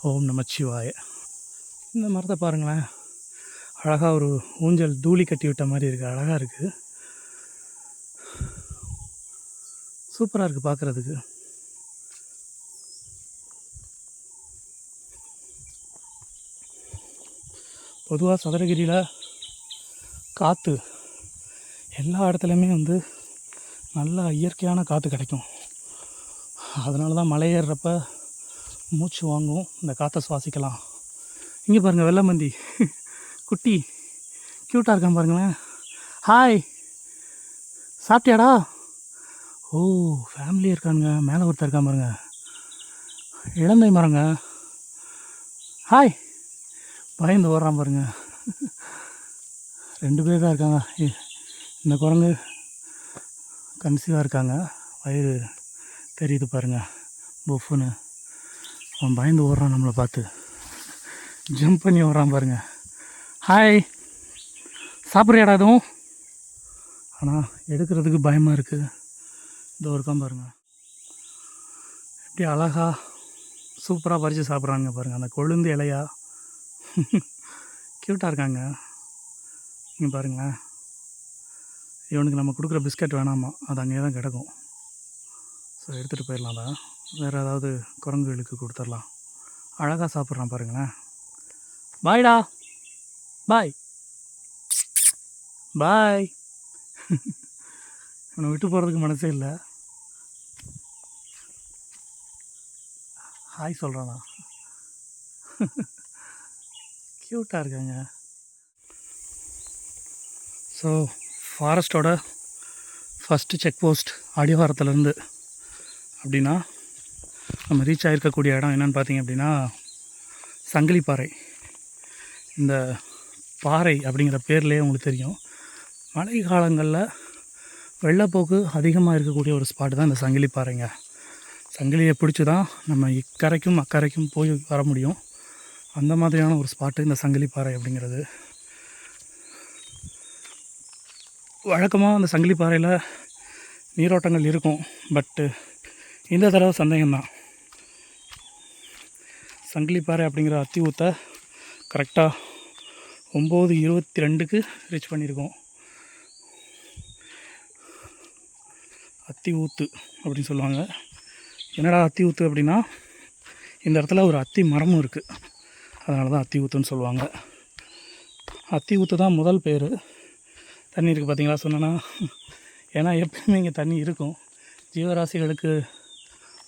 ஓம் நமச்சிவாய. இந்த மரத்தை பாருங்களேன், அழகாக ஒரு ஊஞ்சல் தூளி கட்டி விட்ட மாதிரி இருக்குது. அழகாக இருக்குது, சூப்பராக இருக்குது பார்க்குறதுக்கு. பொதுவாக சதுரகிரியில் காற்று எல்லா இடத்துலையுமே நல்லா இயற்கையான காற்று கிடைக்கும். அதனால தான் மலை ஏறுறப்ப மூச்சு வாங்கும், இந்த காற்றை சுவாசிக்கலாம். இங்கே பாருங்கள், வெள்ளைமந்தி குட்டி க்யூட்டாக இருக்கான் பாருங்களேன். ஹாய், சாப்பிட்டியாடா? ஓ, ஃபேமிலியாக இருக்கானுங்க. மேலே ஒருத்தர் இருக்கான் பாருங்க, இளந்தை மரங்க. ஹாய், பயந்து ஓடுறான் பாருங்க. 2 பேர் தான் இருக்காங்க. இந்த குரங்கு கன்சீவாக இருக்காங்க, வயிறு தெரியுது பாருங்கள், புஃப்னு. அவன் பயந்து ஓடுறான், நம்மளை பார்த்து ஜம்ப் பண்ணி ஓடுறான் பாருங்க. ஹாய், சாப்பிட்றியாடா அதுவும்? ஆனால் எடுக்கிறதுக்கு பயமாக இருக்குது. இதோ இருக்கான் பாருங்க, எப்படி அழகா சூப்பராக பறித்து சாப்பிட்றாங்க பாருங்கள். அந்த கொழுந்து இலையா க்யூட்டாக இருக்காங்க. நீங்கள் பாருங்களேன், இவனுக்கு நம்ம கொடுக்குற பிஸ்கட் வேணாமா, அது அங்கேயே தான் கிடக்கும். ஸோ எடுத்துகிட்டு போயிடலாம். தான் வேறு ஏதாவது குரங்குகளுக்கு கொடுத்துடலாம். அழகாக சாப்பிட்றான் பாருங்களேன். பாய்டா, பாய் பாய். அவனை விட்டு போகிறதுக்கு மனசே இல்லை. ஹாய் சொல்கிறானா, க்யூட்டாக இருக்காங்க. ஸோ ஃபாரஸ்ட்டோட ஃபஸ்ட்டு செக் போஸ்ட் அடிவாரத்துலேருந்து அப்படின்னா நம்ம ரீச் ஆகிருக்கக்கூடிய இடம் என்னென்னு பார்த்தீங்க அப்படின்னா சங்கிலிப்பாறை. இந்த பாறை அப்படிங்கிற பேர்லேயே உங்களுக்கு தெரியும், மழை காலங்களில் வெள்ளப்போக்கு அதிகமாக இருக்கக்கூடிய ஒரு ஸ்பாட்டு தான் இந்த சங்கிலிப்பாறைங்க. சங்கிலியை பிடிச்சி தான் நம்ம இக்கரைக்கும் அக்கறைக்கும் போய் வர முடியும். அந்த மாதிரியான ஒரு ஸ்பாட்டு இந்த சங்கிலிப்பாறை அப்படிங்கிறது. வழக்கமாக அந்த சங்கிலிப்பாறையில் நீரோட்டங்கள் இருக்கும், பட்டு இந்த தடவை சந்தேகம்தான். சங்கிலிப்பாறை அப்படிங்கிற அத்தி ஊற்ற கரெக்டாக 9:22க்கு ரீச் பண்ணியிருக்கோம். அத்தி ஊத்து அப்படின்னு சொல்லுவாங்க. என்னடா அத்தி ஊத்து அப்படின்னா, இந்த இடத்துல ஒரு அத்தி மரமும் இருக்குது, அதனால தான் அத்தி ஊத்துன்னு சொல்லுவாங்க. அத்தி ஊத்து தான் முதல் பேர். தண்ணி இருக்குது பார்த்தீங்களா சொன்னேன்னா, ஏன்னா எப்பயுமே இங்கே தண்ணி இருக்கும். ஜீவராசிகளுக்கு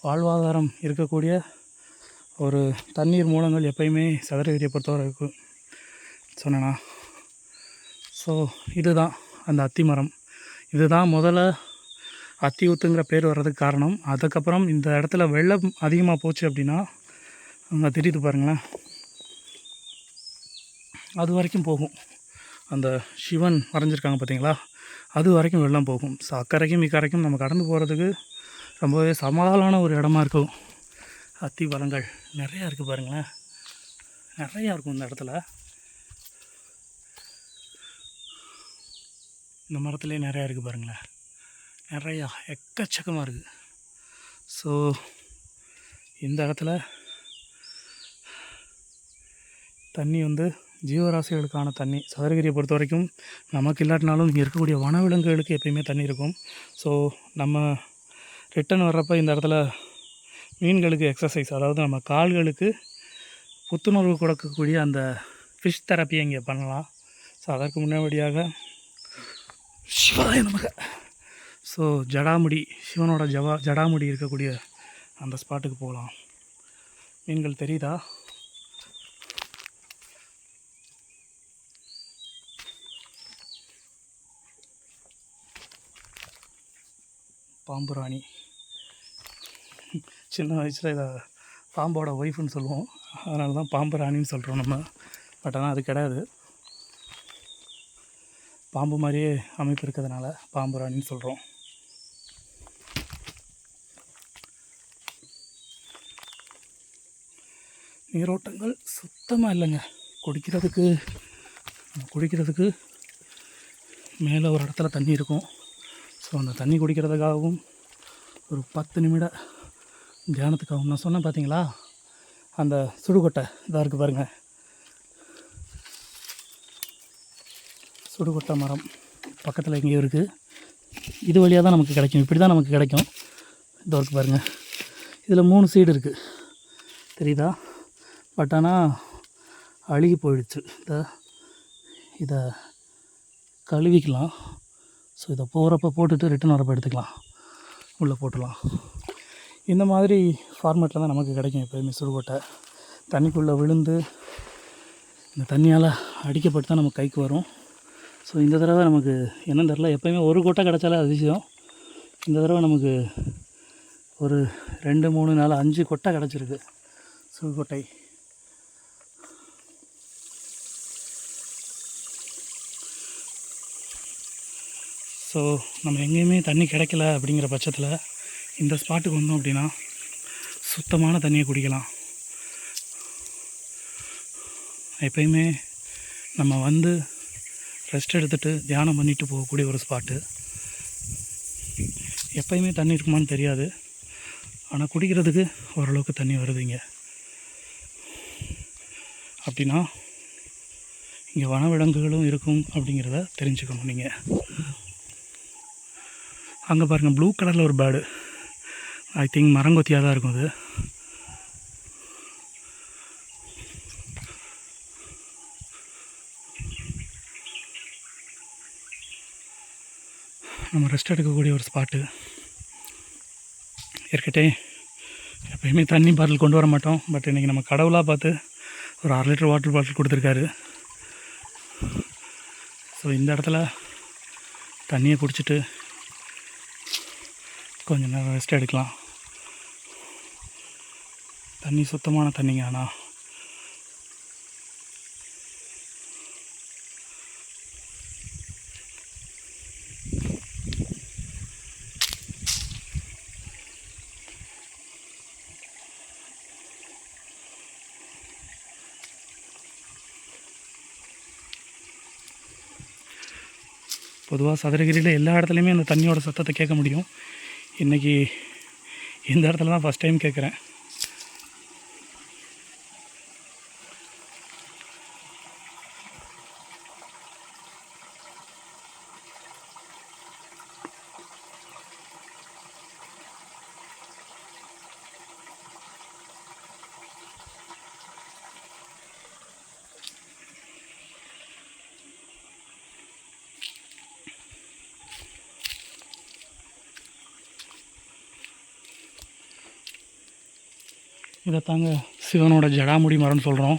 வாழ்வாதாரம் இருக்கக்கூடிய ஒரு தண்ணீர் மூலங்கள் எப்பயுமே சதுரகிரியை பொறுத்தவரை இருக்கும் சொன்னேன்னா. ஸோ இதுதான் அந்த அத்தி மரம். இதுதான் முதல்ல அத்தி ஊத்துங்கிற பேர் வர்றதுக்கு காரணம். அதுக்கப்புறம் இந்த இடத்துல வெள்ளம் அதிகமாக போச்சு அப்படின்னா, அங்கே தெரியுது பாருங்களேன், அது வரைக்கும் போகும். அந்த சிவன் வரைஞ்சிருக்காங்க பார்த்தீங்களா, அது வரைக்கும் வெள்ளம் போகும். ஸோ அக்கறைக்கும் இக்கரைக்கும் நம்ம கடந்து போகிறதுக்கு ரொம்பவே சவாலான ஒரு இடமா இருக்கும். அத்தி மரங்கள் நிறையா இருக்குது பாருங்களேன், நிறையா இருக்கும் இந்த இடத்துல. இந்த மரத்துலேயே நிறையா இருக்குது பாருங்களேன், நிறையா எக்கச்சக்கமாக இருக்குது. ஸோ இந்த இடத்துல தண்ணி வந்து ஜீவராசிகளுக்கான தண்ணி. சதுரகிரியை பொறுத்த வரைக்கும் நமக்கு இல்லாட்டினாலும் இங்கே இருக்கக்கூடிய வனவிலங்குகளுக்கு எப்பயுமே தண்ணி இருக்கும். ஸோ நம்ம ரிட்டன் வர்றப்போ இந்த இடத்துல மீன்களுக்கு எக்ஸசைஸ், அதாவது நம்ம கால்களுக்கு புத்துணர்வு கொடுக்கக்கூடிய அந்த ஃபிஷ் தெரப்பியை இங்கே பண்ணலாம். ஸோ அதற்கு முன்னாடியாக சிவாய நமக. ஸோ ஜடாமுடி, சிவனோட ஜடாமுடி இருக்கக்கூடிய அந்த ஸ்பாட்டுக்கு போகலாம். மீன்கள் தெரியுதா? பாம்புராணி. சின்ன வயசில் இதை பாம்போட ஒய்ஃப்னு சொல்லுவோம், அதனால தான் பாம்புராணின்னு சொல்கிறோம் நம்ம. பட் ஆனால் அது கிடையாது, பாம்பு மாதிரியே அமைப்பு இருக்கிறதுனால பாம்புராணின்னு சொல்கிறோம். நீரோட்டங்கள் சுத்தமாக இல்லைங்க. குடிக்கிறதுக்கு மேலே ஒரு இடத்துல தண்ணி இருக்கும். ஸோ அந்த தண்ணி குடிக்கிறதுக்காகவும் ஒரு 10 நிமிட தியானத்துக்காகவும் நான் சொன்னேன் பார்த்தீங்களா, அந்த சுடுகொட்டை இதாக இருக்குது பாருங்கள், சுடுகொட்டை மரம் பக்கத்தில் எங்கேயும் இருக்குது. இது வழியாக தான் நமக்கு கிடைக்கும், இப்படி தான் நமக்கு கிடைக்கும். இதாக இருக்குது பாருங்கள், இதில் 3 சீடு இருக்குது தெரியுதா? பட் ஆனால் அழுகி போயிடுச்சு. இதை கழுவிக்கலாம். ஸோ இதை போகிறப்ப போட்டுட்டு ரிட்டன் வரப்போ எடுத்துக்கலாம், உள்ளே போட்டுடலாம். இந்த மாதிரி ஃபார்மேட்டில் தான் நமக்கு கிடைக்கும் எப்போயுமே சுடுகொட்டை. தண்ணிக்குள்ளே விழுந்து இந்த தண்ணியால் அடிக்கப்பட்டு தான் நமக்கு கைக்கு வரும். ஸோ இந்த தடவை நமக்கு என்னன்னு தெரில, எப்போயுமே ஒரு கொட்டை கிடச்சாலே அதிசயம். இந்த தடவை நமக்கு ஒரு 2, 3, 4, 5 கொட்டை கிடச்சிருக்கு சுடுகொட்டை. ஸோ நம்ம எங்கேயுமே தண்ணி கிடைக்கல அப்படிங்கிற பட்சத்தில் இந்த ஸ்பாட்டுக்கு வந்தோம் அப்படின்னா சுத்தமான தண்ணியை குடிக்கலாம். எப்பயுமே நம்ம வந்து ரெஸ்ட் எடுத்துகிட்டு தியானம் பண்ணிட்டு போகக்கூடிய ஒரு ஸ்பாட்டு. எப்பயுமே தண்ணி இருக்குமான்னு தெரியாது, ஆனால் குடிக்கிறதுக்கு ஓரளவுக்கு தண்ணி வருதுங்க. அப்படின்னா இங்கே வனவிலங்குகளும் இருக்கும் அப்படிங்கிறத தெரிஞ்சுக்கணும் நீங்கள். அங்கே பாருங்கள், ப்ளூ கலரில் ஒரு பேர்டு, ஐ திங்க் மரங்கொத்தியாக தான் இருக்கும் அது. நம்ம ரெஸ்ட் எடுக்கக்கூடிய ஒரு ஸ்பாட்டு. இருக்கட்டே, எப்பயுமே தண்ணி பாட்டில் கொண்டு வர மாட்டோம், பட் இன்றைக்கி நம்ம கடவுளாக பார்த்து ஒரு 1/2 லிட்டர் வாட்டர் பாட்டில் கொடுத்துருக்காரு. ஸோ இந்த இடத்துல தண்ணியை குடிச்சிட்டு கொஞ்சம் நேரம் ரெஸ்ட் எடுக்கலாம். தண்ணி சுத்தமான தண்ணிங்க. ஆனால் பொதுவாக சதுரகிரியில் எல்லா இடத்துலையுமே அந்த தண்ணியோட சத்தத்தை கேட்க முடியும். இன்றைக்கி இந்த இடத்துல தான் ஃபஸ்ட் டைம் கேட்குறேன். இதைத்தாங்க சிவனோட ஜடாமுடி மரம்னு சொல்கிறோம்.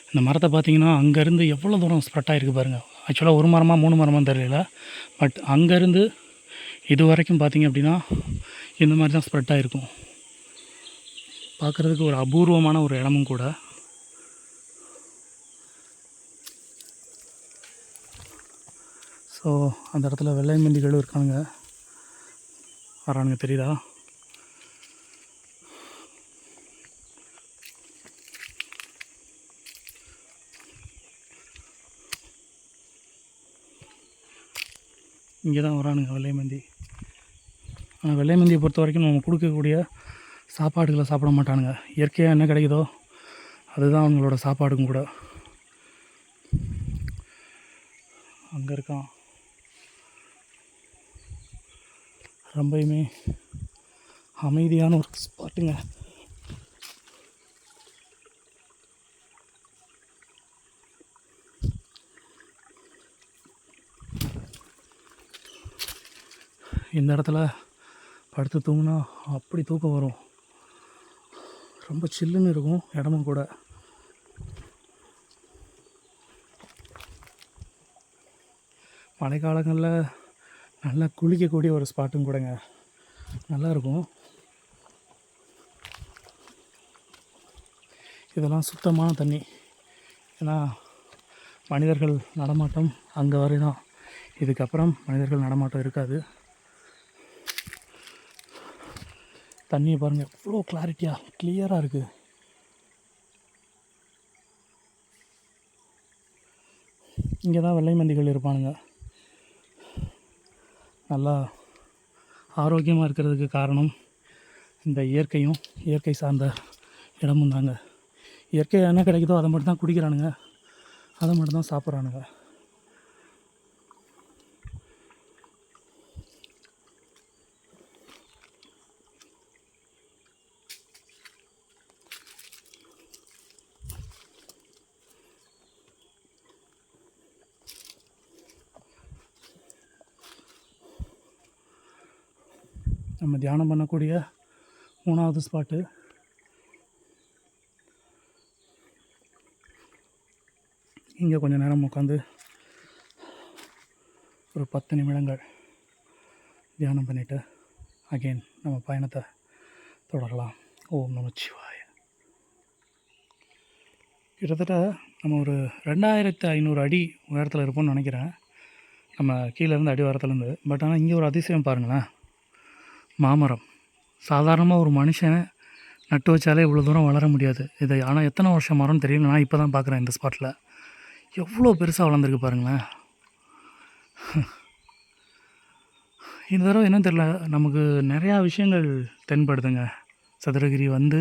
இந்த மரத்தை பார்த்திங்கன்னா அங்கேருந்து எவ்வளோ தூரம் ஸ்ப்ரெட் ஆகிருக்கு பாருங்கள். ஆக்சுவலாக 1 மரமாக 3 மரமாக தெரியல, பட் அங்கேருந்து இது வரைக்கும் பார்த்திங்க அப்படின்னா இந்த மாதிரி தான் ஸ்ப்ரெட் ஆகிருக்கும். பார்க்குறதுக்கு ஒரு அபூர்வமான ஒரு இடமும் கூட. ஸோ அந்த இடத்துல வெள்ளை மந்திகளும் இருக்கானுங்க, வரானுங்க, தெரியுதா? இங்கே தான் வரானுங்க வெள்ளை மந்தி. ஆனால் வெள்ளை மந்தியை பொறுத்த வரைக்கும் நம்ம கொடுக்கக்கூடிய சாப்பாடுகளை சாப்பிட மாட்டானுங்க. இயற்கையாக என்ன கிடைக்குதோ அதுதான் அவங்களோட சாப்பாடுக்கும் கூட. அங்கே இருக்கான், ரொம்பயுமே அமைதியான ஒரு ஸ்பாட்டுங்க. இந்த இடத்துல படுத்து தூங்கினா அப்படி தூக்கம் வரும். ரொம்ப சில்லுன்னு இருக்கும் இடமும் கூட. மழைக்காலங்களில் நல்லா குளிக்கக்கூடிய ஒரு ஸ்பாட்டும் கூடங்க, நல்லாயிருக்கும். இதெல்லாம் சுத்தமான தண்ணி. ஏன்னா மனிதர்கள் நடமாட்டம் அங்கே வரை தான், இதுக்கப்புறம் மனிதர்கள் நடமாட்டம் இருக்காது. தண்ணியை பாருங்கள், எவ்வளோ கிளாரிட்டியாக கிளியராக இருக்குது. இங்கே தான் வெள்ளை மந்திகள் இருப்பானுங்க. நல்லா ஆரோக்கியமாக இருக்கிறதுக்கு காரணம் இந்த இயற்கையும் இயற்கை சார்ந்த இடமும் தாங்க. இயற்கை என்ன கிடைக்குதோ அதை மட்டும் தான் குடிக்கிறானுங்க, அதை மட்டும் தான் சாப்பிட்றானுங்க. நம்ம தியானம் பண்ணக்கூடிய 3வது ஸ்பாட்டு. இங்கே கொஞ்சம் நேரம் உட்காந்து ஒரு 10 நிமிடங்கள் தியானம் பண்ணிவிட்டு அகெயின் நம்ம பயணத்தை தொடரலாம். ஓம் நமச்சிவாய. கிட்டத்தட்ட நம்ம ஒரு 2500 அடி உயரத்தில் இருப்போம்னு நினைக்கிறேன். நம்ம கீழேருந்து அடிவாரத்துலேருந்து. பட் ஆனால் இங்கே ஒரு அதிசயம் பாருங்களேன், மாமரம். சாதாரணமாக ஒரு மனுஷன் நட்டு வச்சாலே இவ்வளோ தூரம் வளர முடியாது. இது ஆனால் எத்தனை வருஷம் மரம்னு தெரியல, நான் இப்போ தான் பார்க்குறேன் இந்த ஸ்பாட்டில். எவ்வளோ பெருசாக வளர்ந்துருக்கு பாருங்களேன். இந்த தடவை என்னன்னு தெரில, நமக்கு நிறையா விஷயங்கள் தென்படுதுங்க. சதுரகிரி வந்து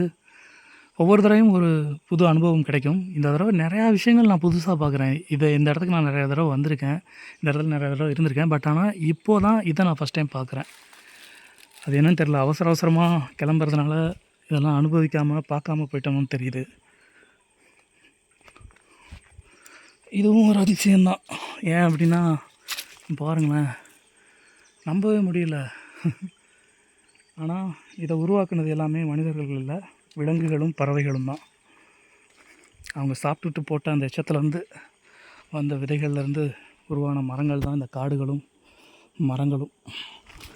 ஒவ்வொரு தடவையும் ஒரு புது அனுபவம் கிடைக்கும். இந்த தடவை நிறையா விஷயங்கள் நான் புதுசாக பார்க்குறேன். இந்த இடத்துக்கு நான் நிறையா தடவை வந்திருக்கேன், இந்த இடத்துல நிறையா தடவை இருந்திருக்கேன். பட் ஆனால் இப்போது தான் இதை நான் ஃபஸ்ட் டைம் பார்க்குறேன். அது என்னன்னு தெரில, அவசரமாக கிளம்புறதுனால இதெல்லாம் அனுபவிக்காமல் பார்க்காம போயிட்டோம்னு தெரியுது. இதுவும் ஒரு அதிசயம்தான். ஏன் அப்படின்னா பாருங்களேன், நம்பவே முடியல. ஆனால் இதை உருவாக்குனது எல்லாமே மனிதர்கள் இல்லை, விலங்குகளும் பறவைகளும் தான். அவங்க சாப்பிட்டுட்டு போட்ட அந்த எச்சத்துலேருந்து வந்த விதைகள்லேருந்து உருவான மரங்கள் தான் இந்த காடுகளும் மரங்களும்.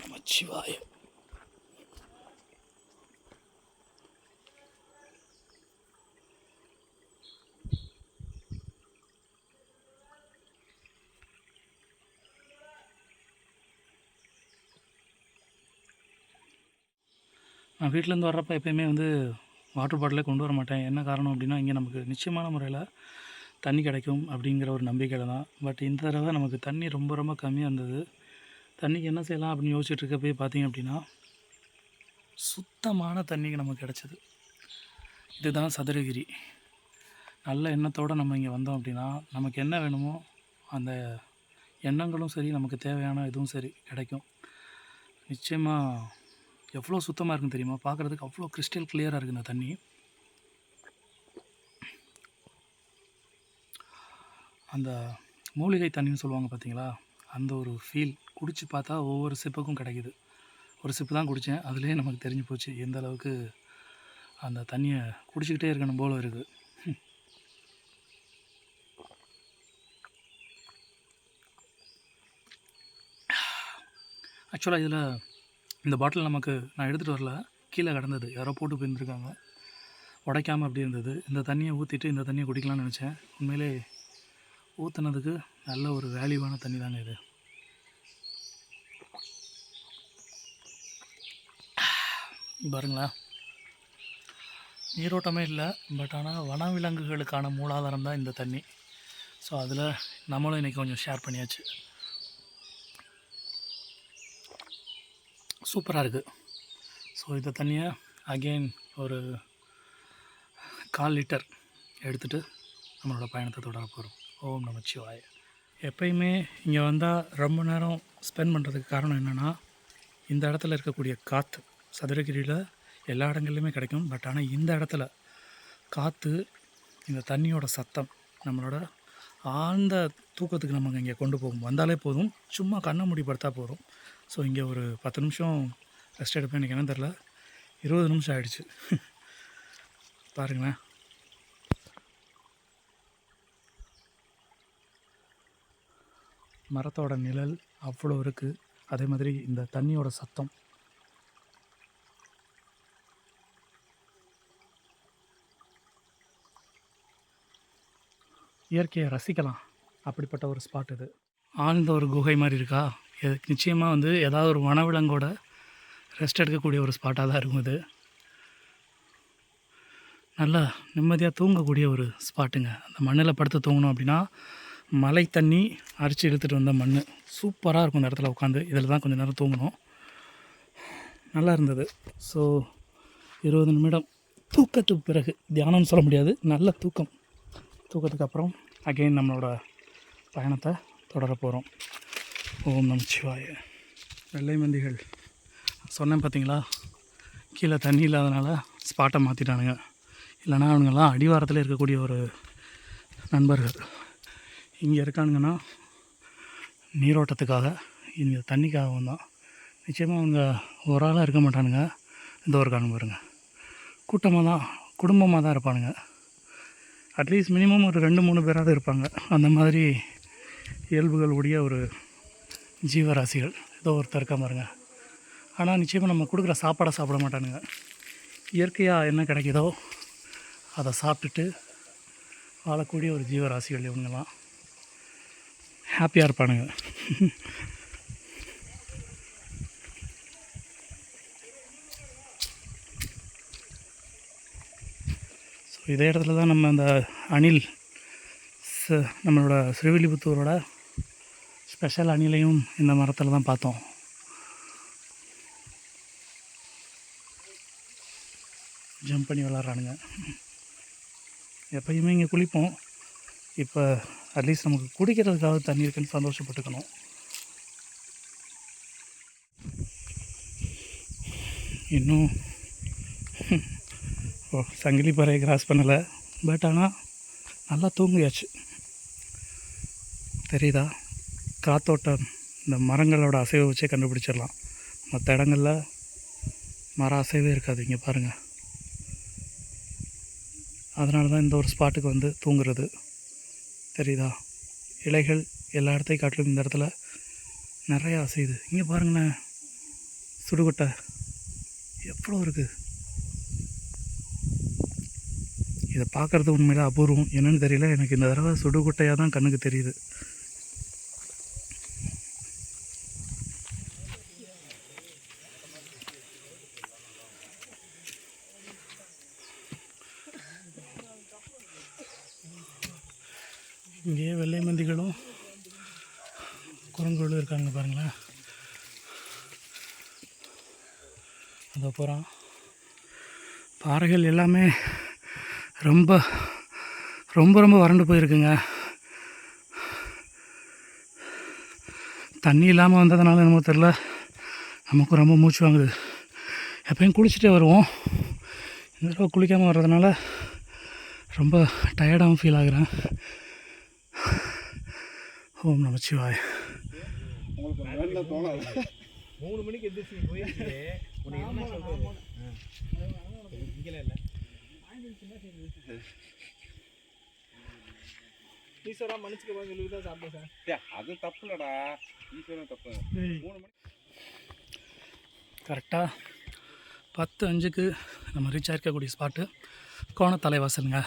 நமச்சிவாய. நான் வீட்டிலேருந்து வர்றப்போ எப்போயுமே வந்து வாட்டர் பாட்டிலே கொண்டு வர மாட்டேன். என்ன காரணம் அப்படின்னா, இங்கே நமக்கு நிச்சயமான முறையில் தண்ணி கிடைக்கும் அப்படிங்கிற ஒரு நம்பிக்கையில் தான். பட் இந்த தடவை நமக்கு தண்ணி ரொம்ப ரொம்ப கம்மியாக இருந்தது. தண்ணிக்கு என்ன செய்யலாம் அப்படின்னு யோசிச்சுட்டு இருக்கப்போ பார்த்தீங்க அப்படின்னா, சுத்தமான தண்ணிக்கு நமக்கு கிடச்சிது. இதுதான் சதுரகிரி. நல்ல எண்ணத்தோடு நம்ம இங்கே வந்தோம் அப்படின்னா, நமக்கு என்ன வேணுமோ அந்த எண்ணங்களும் சரி, நமக்கு தேவையான இதுவும் சரி கிடைக்கும். நிச்சயமாக எவ்வளோ சுத்தமாக இருக்குன்னு தெரியுமா? பார்க்குறதுக்கு அவ்வளோ கிறிஸ்டல் கிளியராக இருக்குது இந்த தண்ணி. அந்த மூலிகை தண்ணின்னு சொல்லுவாங்க பார்த்தீங்களா, அந்த ஒரு ஃபீல் குடித்து பார்த்தா ஒவ்வொரு சிப்புக்கும் கிடைக்கிது. ஒரு சிப்பு தான் குடித்தேன், அதுலேயே நமக்கு தெரிஞ்சு போச்சு எந்த அளவுக்கு அந்த தண்ணியை குடிச்சிக்கிட்டே இருக்கணும் போல இருக்குது. ஆக்சுவலாக இதில் இந்த பாட்டில் நமக்கு நான் எடுத்துகிட்டு வரல, கீழே கிடந்தது, யாரோ போட்டு போயிருந்துருக்காங்க, உடைக்காமல் அப்படி இருந்தது. இந்த தண்ணியை ஊற்றிட்டு இந்த தண்ணியை குடிக்கலாம்னு நினச்சேன். உண்மையிலே ஊற்றுனதுக்கு நல்ல ஒரு வேல்யூவான தண்ணி தாங்க இது. பாருங்களேன், நீரோட்டமே இல்லை, பட் ஆனால் வனவிலங்குகளுக்கான மூலாதாரம் தான் இந்த தண்ணி. ஸோ அதில் நம்மளும் இன்றைக்கி கொஞ்சம் ஷேர் பண்ணியாச்சு. சூப்பராக இருக்குது. ஸோ இந்த தண்ணியை அகெயின் ஒரு 1/4 லிட்டர் எடுத்துகிட்டு நம்மளோட பயணத்தை தொடர போகிறோம். ஓம் நமச்சிவாய. எப்பயுமே இங்கே வந்தால் ரொம்ப நேரம் ஸ்பெண்ட் பண்ணுறதுக்கு காரணம் என்னென்னா, இந்த இடத்துல இருக்கக்கூடிய காற்று. சதுரகிரியில் எல்லா இடங்கள்லையுமே கிடைக்கும், பட் ஆனால் இந்த இடத்துல காற்று, இந்த தண்ணியோட சத்தம் நம்மளோட ஆழ்ந்த தூக்கத்துக்கு நமக்கு இங்கே கொண்டு போகும். வந்தாலே போதும், சும்மா கண்ணை மூடி படுத்தா போதும். ஸோ இங்கே ஒரு 10 நிமிஷம் ரெஸ்ட் எடுப்பேன். எனக்கு என்னன்னு தெரில, 20 நிமிஷம் ஆகிடுச்சு. பாருங்களேன், மரத்தோட நிழல் அவ்வளோ இருக்குது. அதே மாதிரி இந்த தண்ணியோட சத்தம். இயற்கையை ரசிக்கலாம், அப்படிப்பட்ட ஒரு ஸ்பாட் இது. ஆழ்ந்த ஒரு குகை மாதிரி இருக்கா, இதுக்கு நிச்சயமாக வந்து ஏதாவது ஒரு வனவிலங்கோட ரெஸ்ட் எடுக்கக்கூடிய ஒரு ஸ்பாட்டாக தான் இருக்கும் இது. நல்லா நிம்மதியாக தூங்கக்கூடிய ஒரு ஸ்பாட்டுங்க. அந்த மண்ணில் படுத்து தூங்கணும் அப்படின்னா, மழை தண்ணி அரிச்சு இழுத்துட்டு வந்த மண் சூப்பராக இருக்கும். இந்த இடத்துல உட்காந்து இதில் தான் கொஞ்சம் நேரம் தூங்கணும். நல்லா இருந்தது. ஸோ 20 நிமிடம் தூக்கத்துக்கு பிறகு, தியானம்னு சொல்ல முடியாது, நல்ல தூக்கம். தூக்கத்துக்கு அப்புறம் அகெயின் நம்மளோட பயணத்தை தொடர போகிறோம். ஓம் நமச்சிவாய. வெள்ளை மந்திகள் சொன்னேன் பார்த்தீங்களா, கீழே தண்ணி இல்லாதனால ஸ்பாட்டை மாற்றிட்டானுங்க. இல்லைனா அவனுங்கெல்லாம் அடிவாரத்தில் இருக்கக்கூடிய ஒரு நண்பர்கள். இங்கே இருக்கானுங்கன்னா நீரோட்டத்துக்காக, இந்த தண்ணிக்காகவும் தான். நிச்சயமாக அவங்க ஒரு ஆளாக இருக்க மாட்டானுங்க. இந்த ஒரு காரணம் பாருங்கள், கூட்டமாக தான், குடும்பமாக தான் இருப்பானுங்க. அட்லீஸ்ட் மினிமம் ஒரு 2-3 பேராவது இருப்பாங்க. அந்த மாதிரி இயல்புகள் உடைய ஒரு ஜீவராசிகள். ஏதோ ஒருத்தர் இருக்கா பாருங்க. ஆனால் நிச்சயமாக நம்ம கொடுக்குற சாப்பாடை சாப்பிட மாட்டானுங்க. இயற்கையாக என்ன கிடைக்குதோ அதை சாப்பிட்டுட்டு வாழக்கூடிய ஒரு ஜீவராசிகள் இவங்கெல்லாம். ஹாப்பியாக இருப்பானுங்க. ஸோ இதே இடத்துல தான் நம்ம அந்த அணில் நம்மளோட ஸ்ரீவில்லிபுத்தூரோட ஸ்பெஷல் அணிலையும் இந்த மரத்தில் தான் பார்த்தோம். ஜம்ப் பண்ணி விளாட்றானுங்க. எப்பயுமே இங்கே குளிப்போம். இப்போ அட்லீஸ்ட் நமக்கு குடிக்கிறதுக்காக தண்ணி இருக்குன்னு சந்தோஷப்பட்டுக்கணும். இன்னும் சங்கிலி பறையை கிராஸ் பண்ணலை. பட் ஆனால் நல்லா தூங்கியாச்சு. தெரியுதா? காத்தோட்டம் இந்த மரங்களோட அசைவை வச்சே கண்டுபிடிச்சிடலாம். மற்ற இடங்களில் மர அசைவே இருக்காது. இங்கே பாருங்கள். அதனால தான் இந்த ஒரு ஸ்பாட்டுக்கு வந்து தூங்குறது. தெரியுதா? இலைகள் எல்லா இடத்தையும் காட்டிலும் இந்த இடத்துல நிறையா அசையுது. இங்கே பாருங்களேன், சுடுகொட்டை எவ்வளோ இருக்குது. இதை பார்க்குறது உண்மையில அபூர்வம். என்னென்னு தெரியல, எனக்கு இந்த தடவை சுடுகுட்டையாக தான் கண்ணுக்கு தெரியுது. இங்கேயே வெள்ளை மந்திகளும் குரங்குகளும் இருக்காங்க பாருங்களேன். அதோ போகிறான். பாறைகள் எல்லாமே ரொம்ப ரொம்ப ரொம்ப வறண்டு போயிருக்குங்க. தண்ணி இல்லாமல் வந்ததுனால என்னமோ தெரில, நமக்கும் ரொம்ப மூச்சு வாங்குது. எப்பயும் குளிச்சுட்டே வருவோம். இந்த தடவை குளிக்காமல் வர்றதுனால ரொம்ப டயர்டாகவும் ஃபீல் ஆகுறேன். ஓம் நமச்சிவாய. 3 மணிக்கு எந்திரிச்சு போயிடுச்சு. ஈஸ்வரா மன்னிச்சுக்க சொல்லிட்டு தான் சாப்பிட்டேன் சார். அது தப்பு இல்லடா, ஈஸ்வரன் தப்பு. 3 மணி கரெக்டாக 10:05க்கு நம்ம ரீச் ஆகிருக்கக்கூடிய ஸ்பாட்டு கோணத்தலைவாசலுங்க.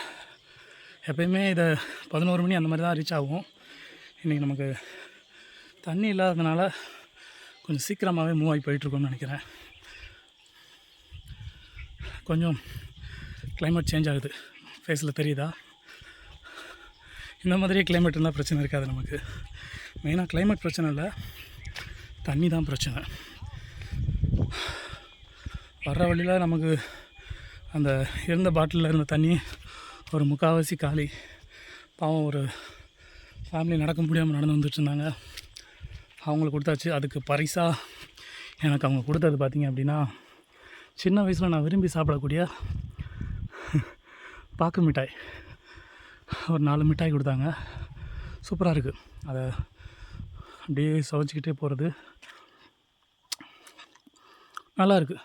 எப்பயுமே இதை 11 மணி அந்த மாதிரி தான் ரீச் ஆகும். இன்றைக்கி நமக்கு தண்ணி இல்லாததுனால கொஞ்சம் சீக்கிரமாகவே மூவ் ஆகி போயிட்டுருக்கோம்னு நினைக்கிறேன். கொஞ்சம் கிளைமேட் சேஞ்ச் ஆகுது. ஃபேஸில் தெரியுதா? இந்த மாதிரியே கிளைமேட் இருந்தால் பிரச்சனை இருக்காது நமக்கு. மெயினாக கிளைமேட் பிரச்சனை இல்லை, தண்ணி தான் பிரச்சனை. வர்ற வழியில் நமக்கு அந்த இருந்த பாட்டிலில் இருந்த தண்ணி ஒரு முக்கால்வாசி காலி. பாவம், ஒரு ஃபேமிலி நடக்க முடியாமல் நடந்து வந்துட்டுருந்தாங்க. அவங்களுக்கு கொடுத்தாச்சு. அதுக்கு பரிசாக எனக்கு அவங்க கொடுத்தது பார்த்திங்க அப்படின்னா, சின்ன வயசில் நான் விரும்பி சாப்பிடக்கூடிய பாக்கு மிட்டாய். ஒரு 4 மிட்டாய் கொடுத்தாங்க. சூப்பராக இருக்குது. அதை அப்படியே சுவைச்சிக்கிட்டே போகிறது நல்லா இருக்குது.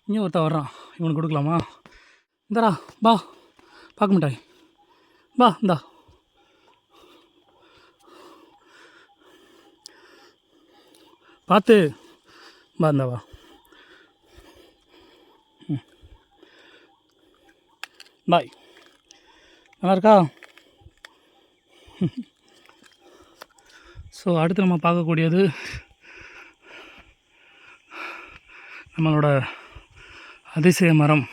இங்கே ஒருத்தன் வர்றான், இவனுக்கு கொடுக்கலாமா? இந்தடா பா, பாக்கு மிட்டாய் பா, இந்தா. பார்த்து பா, இந்தா வா. பாய். நல்லா இருக்கா? ஸோ அடுத்து நம்ம பார்க்கக்கூடியது நம்மளோட அதிசய மரம்.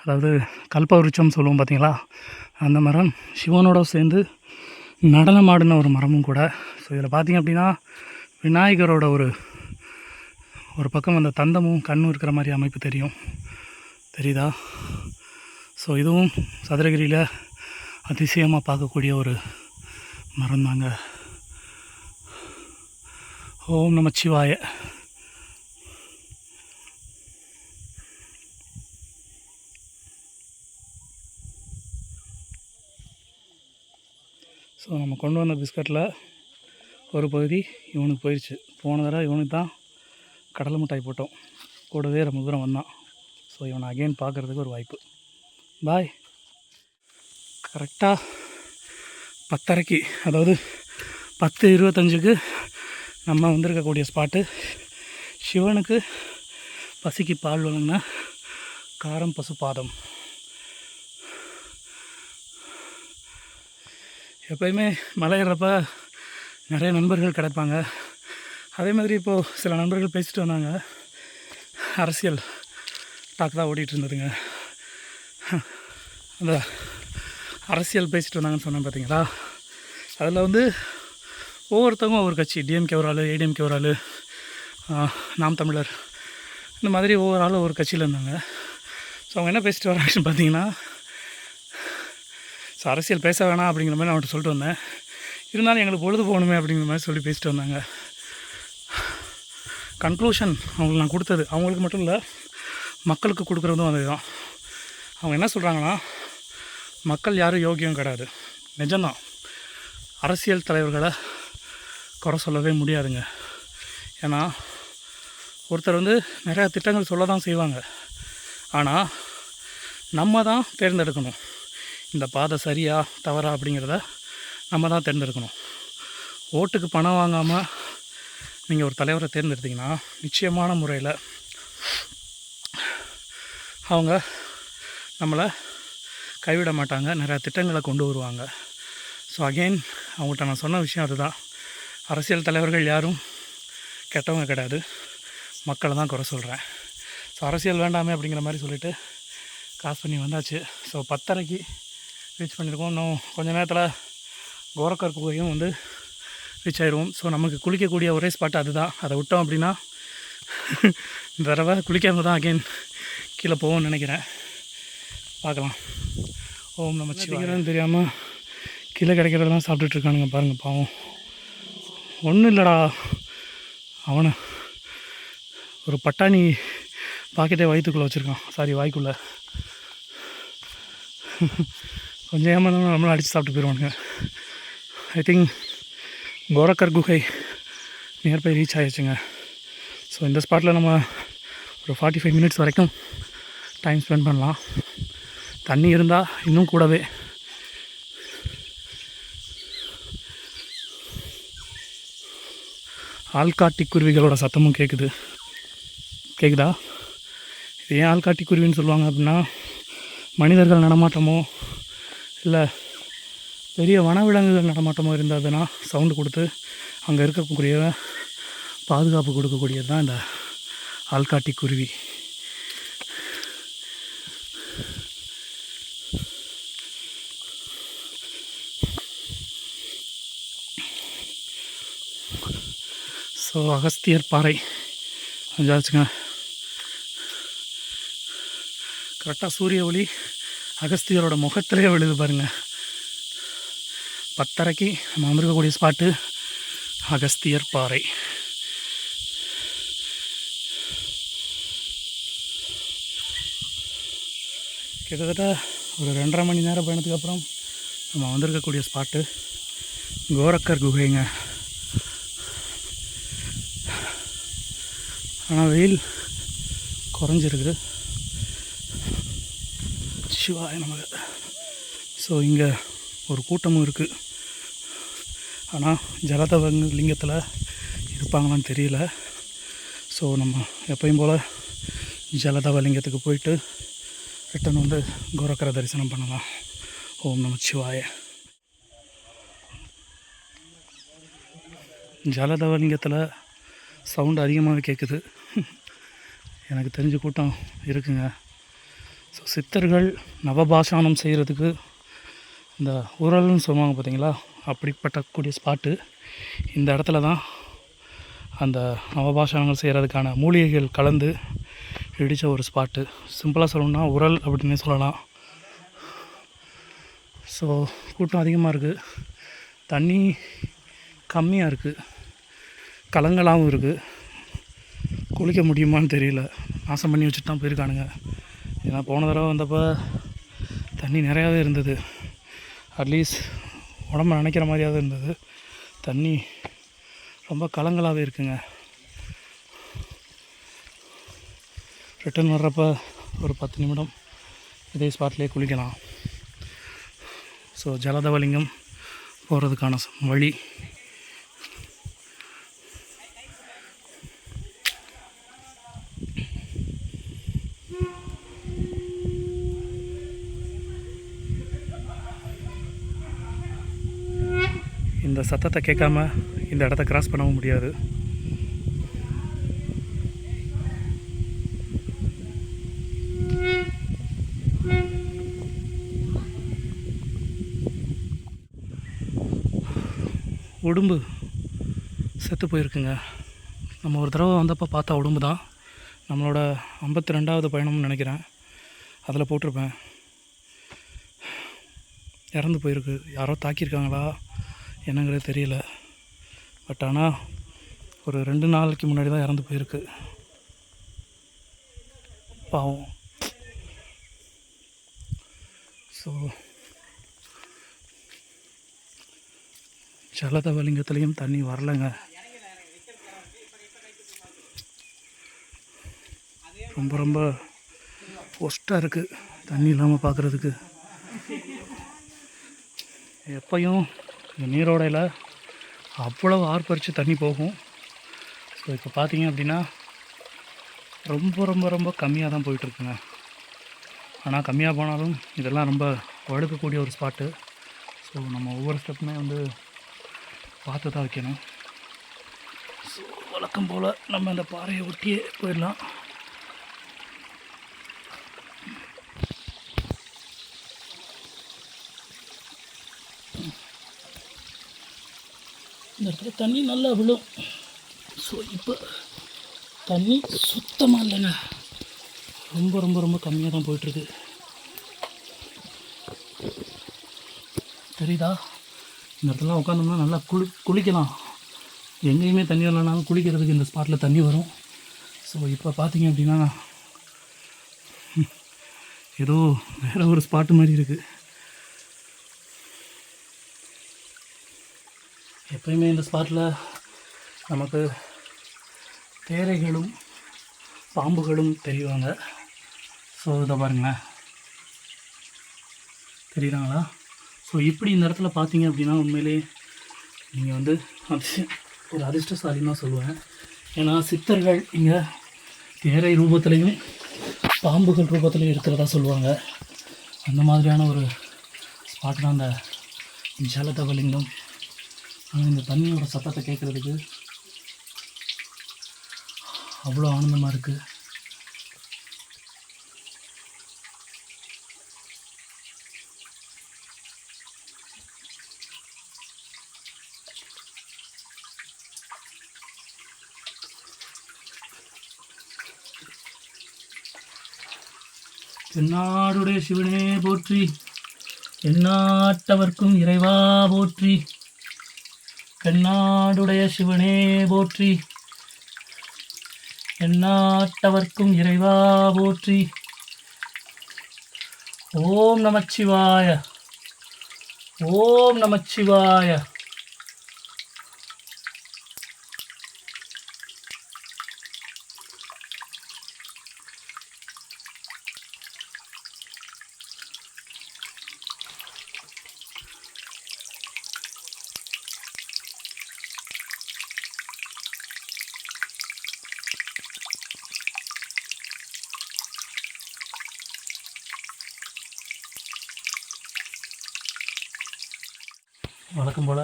அதாவது கல்பவருச்சம் சொல்லுவோம் பார்த்தீங்களா, அந்த மரம். சிவனோட சேர்ந்து நடனமாடின ஒரு மரமும் கூட. ஸோ இதில் பார்த்திங்க அப்படின்னா விநாயகரோட ஒரு பக்கம் அந்த தந்தமும் கண்ணும் இருக்கிற மாதிரி அமைப்பு தெரியும். தெரியுதா? ஸோ இதுவும் சதுரகிரியில் அதிசயமாக பார்க்கக்கூடிய ஒரு மரம் தாங்க. ஓம் நமச்சிவாய. ஸோ நம்ம கொண்டு வந்த பிஸ்கட்டில் ஒரு பகுதி இவனுக்கு போயிடுச்சு. போன தடவை இவனுக்கு தான் கடலை மிட்டாய் போட்டோம். கூடவே ரொம்ப தூரம் வந்தான். ஸோ இவனை அகெயின் பார்க்குறதுக்கு ஒரு வாய்ப்பு. பாய். கரெக்டாக 10:30க்கு, அதாவது 10:25க்கு நம்ம வந்திருக்கக்கூடிய ஸ்பாட்டு சிவனுக்கு பசிக்கு பால் வழங்கின காரம் பசுபாதம். எப்பயுமே மலை ஏறப்ப நிறைய நண்பர்கள் கிடைப்பாங்க. அதே மாதிரி இப்போது சில நண்பர்கள் பேசிட்டு வந்தாங்க. அரசியல் டாக் தான் ஓடிட்டு இருந்ததுங்க. அந்த அரசியல் பேசிட்டு வந்தாங்கன்னு சொன்னேன் பார்த்தீங்களா, அதில் வந்து ஒவ்வொருத்தவங்க ஒவ்வொரு கட்சி, டிஎம்கே ஒரு ஆள், ஏடிஎம்கே ஒரு ஆள், நாம் தமிழர், இந்த மாதிரி ஒவ்வொரு ஆளும் ஒவ்வொரு கட்சியில் இருந்தாங்க. ஸோ அவங்க என்ன பேசிட்டு வராங்கன்னு பார்த்தீங்கன்னா, ஸோ அரசியல் பேச வேணாம் அப்படிங்கிற மாதிரி நான் அவன்கிட்ட சொல்லிட்டு வந்தேன். இருந்தாலும் எங்களுக்கு பொழுது போகணுமே அப்படிங்கிற மாதிரி சொல்லி பேசிட்டு வந்தாங்க. கன்க்ளூஷன் அவங்களுக்கு நான் கொடுத்தது, அவங்களுக்கு மட்டும் இல்லை மக்களுக்கு கொடுக்குறதும் அதுதான். அவங்க என்ன சொல்கிறாங்கன்னா, மக்கள் யாரும் யோகியம் கிடையாது. நிஜம்தான், அரசியல் தலைவர்களை குறை சொல்லவே முடியாதுங்க. ஏன்னா ஒருத்தர் வந்து நிறையா திட்டங்கள் சொல்ல தான் செய்வாங்க. ஆனால் நம்ம தான் தேர்ந்தெடுக்கணும், இந்த பாதை சரியா தவறா அப்படிங்கிறத நம்ம தான் தேர்ந்தெடுக்கணும். ஓட்டுக்கு பணம் வாங்காமல் நீங்கள் ஒரு தலைவரை தேர்ந்தெடுத்திங்கன்னா நிச்சயமான முறையில் அவங்க நம்மளை கைவிட மாட்டாங்க, நிறையா திட்டங்களை கொண்டு வருவாங்க. ஸோ அகெயின் அவங்கள்ட்ட நான் சொன்ன விஷயம் அதுதான். அரசியல் தலைவர்கள் யாரும் கெட்டவங்க கிடையாது, மக்களை தான் குறை சொல்கிறேன். ஸோ அரசியல் வேண்டாமே அப்படிங்கிற மாதிரி சொல்லிவிட்டு காசு பண்ணி வந்தாச்சு. ஸோ 10:30க்கு ரீச் பண்ணியிருக்கோம். இன்னும் கொஞ்சம் நேரத்தில் கோரக்கர் குகையும் வந்து ரீச் ஆயிடுவோம். ஸோ நமக்கு குளிக்கக்கூடிய ஒரே ஸ்பாட் அதுதான். அதை விட்டோம் அப்படின்னா இந்த தடவை குளிக்காமல் தான் அகெயின் கீழே போவோம்னு நினைக்கிறேன். பார்க்கலாம். ஓம் நம்ம சிவன்னு தெரியாமல் கீழே கிடைக்கிறதெல்லாம் சாப்பிட்டுட்ருக்கானுங்க பாருங்கள், பாவம். ஒன்றும் இல்லைடா, அவனை ஒரு பட்டாணி பாக்கெட்டே வயிற்றுக்குள்ளே வச்சுருக்கான், சாரி வாய்க்குள்ளே. கொஞ்சம் ஏமாந்தாலும் நம்மளும் அடித்து சாப்பிட்டு போயிடுவானுங்க. ஐ திங்க் கோரக்கர் குகை நியர்பை ரீச் ஆகிடுச்சுங்க. ஸோ இந்த ஸ்பாட்டில் நம்ம ஒரு 45 மினிட்ஸ் வரைக்கும் டைம் ஸ்பெண்ட் பண்ணலாம். தண்ணி இருந்தால் இன்னும் கூடவே. ஆள்காட்டி குருவிகளோட சத்தமும் கேட்குதா? இது ஏன் ஆள்காட்டி குருவின்னு சொல்லுவாங்க அப்படின்னா, மனிதர்கள் நடமாட்டமோ இல்லை பெரிய வனவிலங்குகள் நடமாட்டமோ இருந்ததுன்னா சவுண்டு கொடுத்து அங்கே இருக்கக்கூடிய பாதுகாப்பு கொடுக்கக்கூடியது தான் இந்த ஆள்காட்டி குருவி. ஸோ அகஸ்தியர் பாறை வந்தாச்சுங்க. கரெக்டாக சூரிய ஒளி அகஸ்தியரோட முகத்திலே விழுது பாருங்கள். 10:30க்கு நம்ம வந்திருக்கக்கூடிய ஸ்பாட்டு அகஸ்தியர் பாறை. கிட்டத்தட்ட ஒரு 2.5 மணி நேரம் பயணத்துக்கு அப்புறம் நம்ம வந்திருக்கக்கூடிய ஸ்பாட்டு கோரக்கர் குகைங்க. ஆனால் வெயில் குறைஞ்சிருக்கு. சிவாய நமக்கு. ஸோ இங்கே ஒரு கூட்டமும் இருக்குது. ஆனால் ஜலதவ லிங்கத்தில் இருப்பாங்களான்னு தெரியல. ஸோ நம்ம எப்பயும் போல் ஜலதவ லிங்கத்துக்கு போயிட்டு ரிட்டன் வந்து கோரக்கரை தரிசனம் பண்ணலாம். ஓம் நம சிவாய. ஜலதவ லிங்கத்தில் சவுண்டு அதிகமாகவே கேட்குது. எனக்கு தெரிஞ்ச கூட்டம் இருக்குங்க. ஸோ சித்தர்கள் நவபாஷானம் செய்கிறதுக்கு இந்த உரல்னு சொல்லுவாங்க பார்த்தீங்களா, அப்படிப்பட்டக்கூடிய ஸ்பாட்டு இந்த இடத்துல தான். அந்த நவபாஷானங்கள் செய்கிறதுக்கான மூலிகைகள் கலந்து இடித்த ஒரு ஸ்பாட்டு. சிம்பிளாக சொல்லணும்னா உரல் அப்படின்னே சொல்லலாம். ஸோ கூட்டம் அதிகமாக இருக்குது, தண்ணி கம்மியாக இருக்குது, கலங்களாகவும் இருக்குது. குளிக்க முடியுமான்னு தெரியல, நாசம் பண்ணி வச்சுட்டு தான் போயிருக்கானுங்க. ஏன்னா போன தடவை வந்தப்போ தண்ணி நிறையாவே இருந்தது. அட்லீஸ்ட் உடம்பு நினைக்கிற மாதிரியாவது இருந்தது. தண்ணி ரொம்ப கலங்களாகவே இருக்குங்க. ரிட்டர்ன் வர்றப்ப ஒரு 10 நிமிடம் இதே ஸ்பாட்லேயே குளிக்கலாம். ஸோ ஜலதவலிங்கம் போகிறதுக்கான வழி. இந்த சத்தத்தை கேட்காம இந்த இடத்த கிராஸ் பண்ணவும் முடியாது. உடும்பு செத்து போயிருக்குங்க. நம்ம ஒரு தடவை வந்தப்போ பார்த்தா உடும்பு தான். நம்மளோட 52வது பயணம்னு நினைக்கிறேன், அதில் போட்டிருப்பேன். இறந்து போயிருக்கு. யாரோ தாக்கியிருக்காங்களா என்னங்கிறது தெரியல. பட் ஆனால் ஒரு 2 நாளைக்கு முன்னாடி தான் இறந்து போயிருக்கு. பாவம். ஸோ ஜலதவலிங்கத்துலேயும் தண்ணி வரலைங்க. ரொம்ப ரொம்ப ஒஸ்ட்டாக இருக்குது தண்ணி இல்லாமல் பார்க்குறதுக்கு. எப்பையும் இந்த நீரோடையில் அவ்வளவு ஆர்ப்பரித்து தண்ணி போகும். ஸோ இப்போ பார்த்தீங்க அப்படின்னா ரொம்ப ரொம்ப ரொம்ப கம்மியாக தான் போயிட்டுருக்குங்க. ஆனால் கம்மியாக போனாலும் இதெல்லாம் ரொம்ப வழுக்கக்கூடிய ஒரு ஸ்பாட்டு. ஸோ நம்ம ஒவ்வொரு ஸ்டெப்புமே வந்து பார்த்து தான் வைக்கணும். ஸோ வழக்கம் போல் நம்ம அந்த பாறையை ஒட்டியே போயிடலாம். இந்த இடத்துல தண்ணி நல்லா விழும். ஸோ இப்போ தண்ணி சுத்தமாக இல்லைங்க, ரொம்ப ரொம்ப ரொம்ப கம்மியாக தான் போயிட்டுருக்கு. தெரியுதா? இந்த இடத்துல உட்காந்தோம்னா நல்லா குளிக்கலாம். எங்கேயுமே தண்ணி வரலனாலும் குளிக்கிறதுக்கு இந்த ஸ்பாட்டில் தண்ணி வரும். ஸோ இப்போ பார்த்தீங்க அப்படின்னா ஏதோ வேறு ஒரு ஸ்பாட்டு மாதிரி இருக்குது. எப்பயுமே இந்த ஸ்பாட்டில் நமக்கு தேரைகளும் பாம்புகளும் தெரிவாங்க. ஸோ இதை பாருங்களேன், தெரியுறாங்களா? ஸோ இப்படி இந்த இடத்துல பார்த்தீங்க அப்படின்னா உண்மையிலே நீங்கள் வந்து ஒரு அதிர்ஷ்டசாலின்னு தான் சொல்லுவேன். ஏன்னா சித்தர்கள் இங்கே தேரை ரூபத்துலேயும் பாம்புகள் ரூபத்துலேயும் இருக்கிறதா சொல்லுவாங்க. அந்த மாதிரியான ஒரு ஸ்பாட் தான் இந்த ஜலதவலிங்கம். ஆனால் இந்த தண்ணியோட சத்தத்தை கேட்குறதுக்கு அவ்வளோ ஆனந்தமாக இருக்குது. தென்னாடுடைய சிவனே போற்றி, எந்நாட்டவர்க்கும் இறைவா போற்றி. தென்னாடுடைய சிவனே போற்றி, எந்நாட்டவர்க்கும் இறைவா போற்றி. ஓம் நமச்சிவாய, ஓம் நமச்சிவாய. வழக்கம் போல்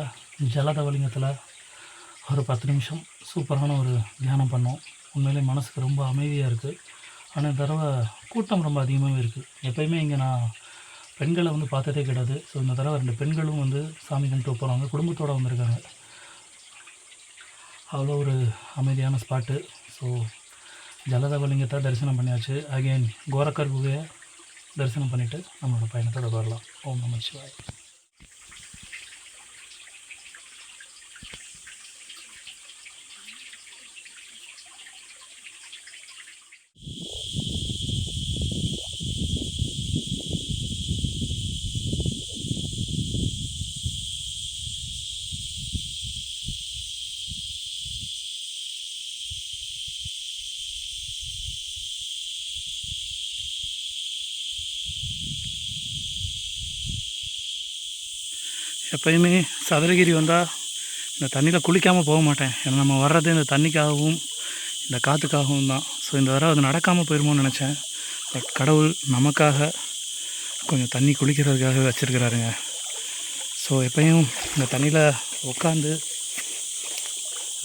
ஜலதவலிங்கத்தில் ஒரு 10 நிமிஷம் சூப்பரான ஒரு தியானம் பண்ணோம். உண்மையிலே மனசுக்கு ரொம்ப அமைதியாக இருக்குது. ஆனால் இந்த தடவை கூட்டம் ரொம்ப அதிகமாகவே இருக்குது. எப்போயுமே இங்கே நான் பெண்களை வந்து பார்த்ததே கிடையாது. ஸோ இந்த தடவை 2 பெண்களும் வந்து சாமி கும்பிட்டு போகிறாங்க, குடும்பத்தோடு வந்திருக்காங்க. அவ்வளோ ஒரு அமைதியான ஸ்பாட்டு. ஸோ ஜலதவலிங்கத்தை தரிசனம் பண்ணியாச்சு. அகெயின் கோரக்கர் குகையை தரிசனம் பண்ணிவிட்டு நம்மளோட பயணத்தை தொடரலாம். ஓம் நமச்சிவாய. எப்போயுமே சதுரகிரி வந்தால் இந்த தண்ணியில் குளிக்காமல் போக மாட்டேன். ஏன்னா நம்ம வர்றது இந்த தண்ணிக்காகவும் இந்த காற்றுக்காகவும் தான். ஸோ இந்த தடவை அது நடக்காமல் போயிருமோன்னு நினச்சேன். பட் கடவுள் நமக்காக கொஞ்சம் தண்ணி குளிக்கிறதுக்காக வச்சுருக்கிறாருங்க. ஸோ எப்பயும் இந்த தண்ணியில் உட்காந்து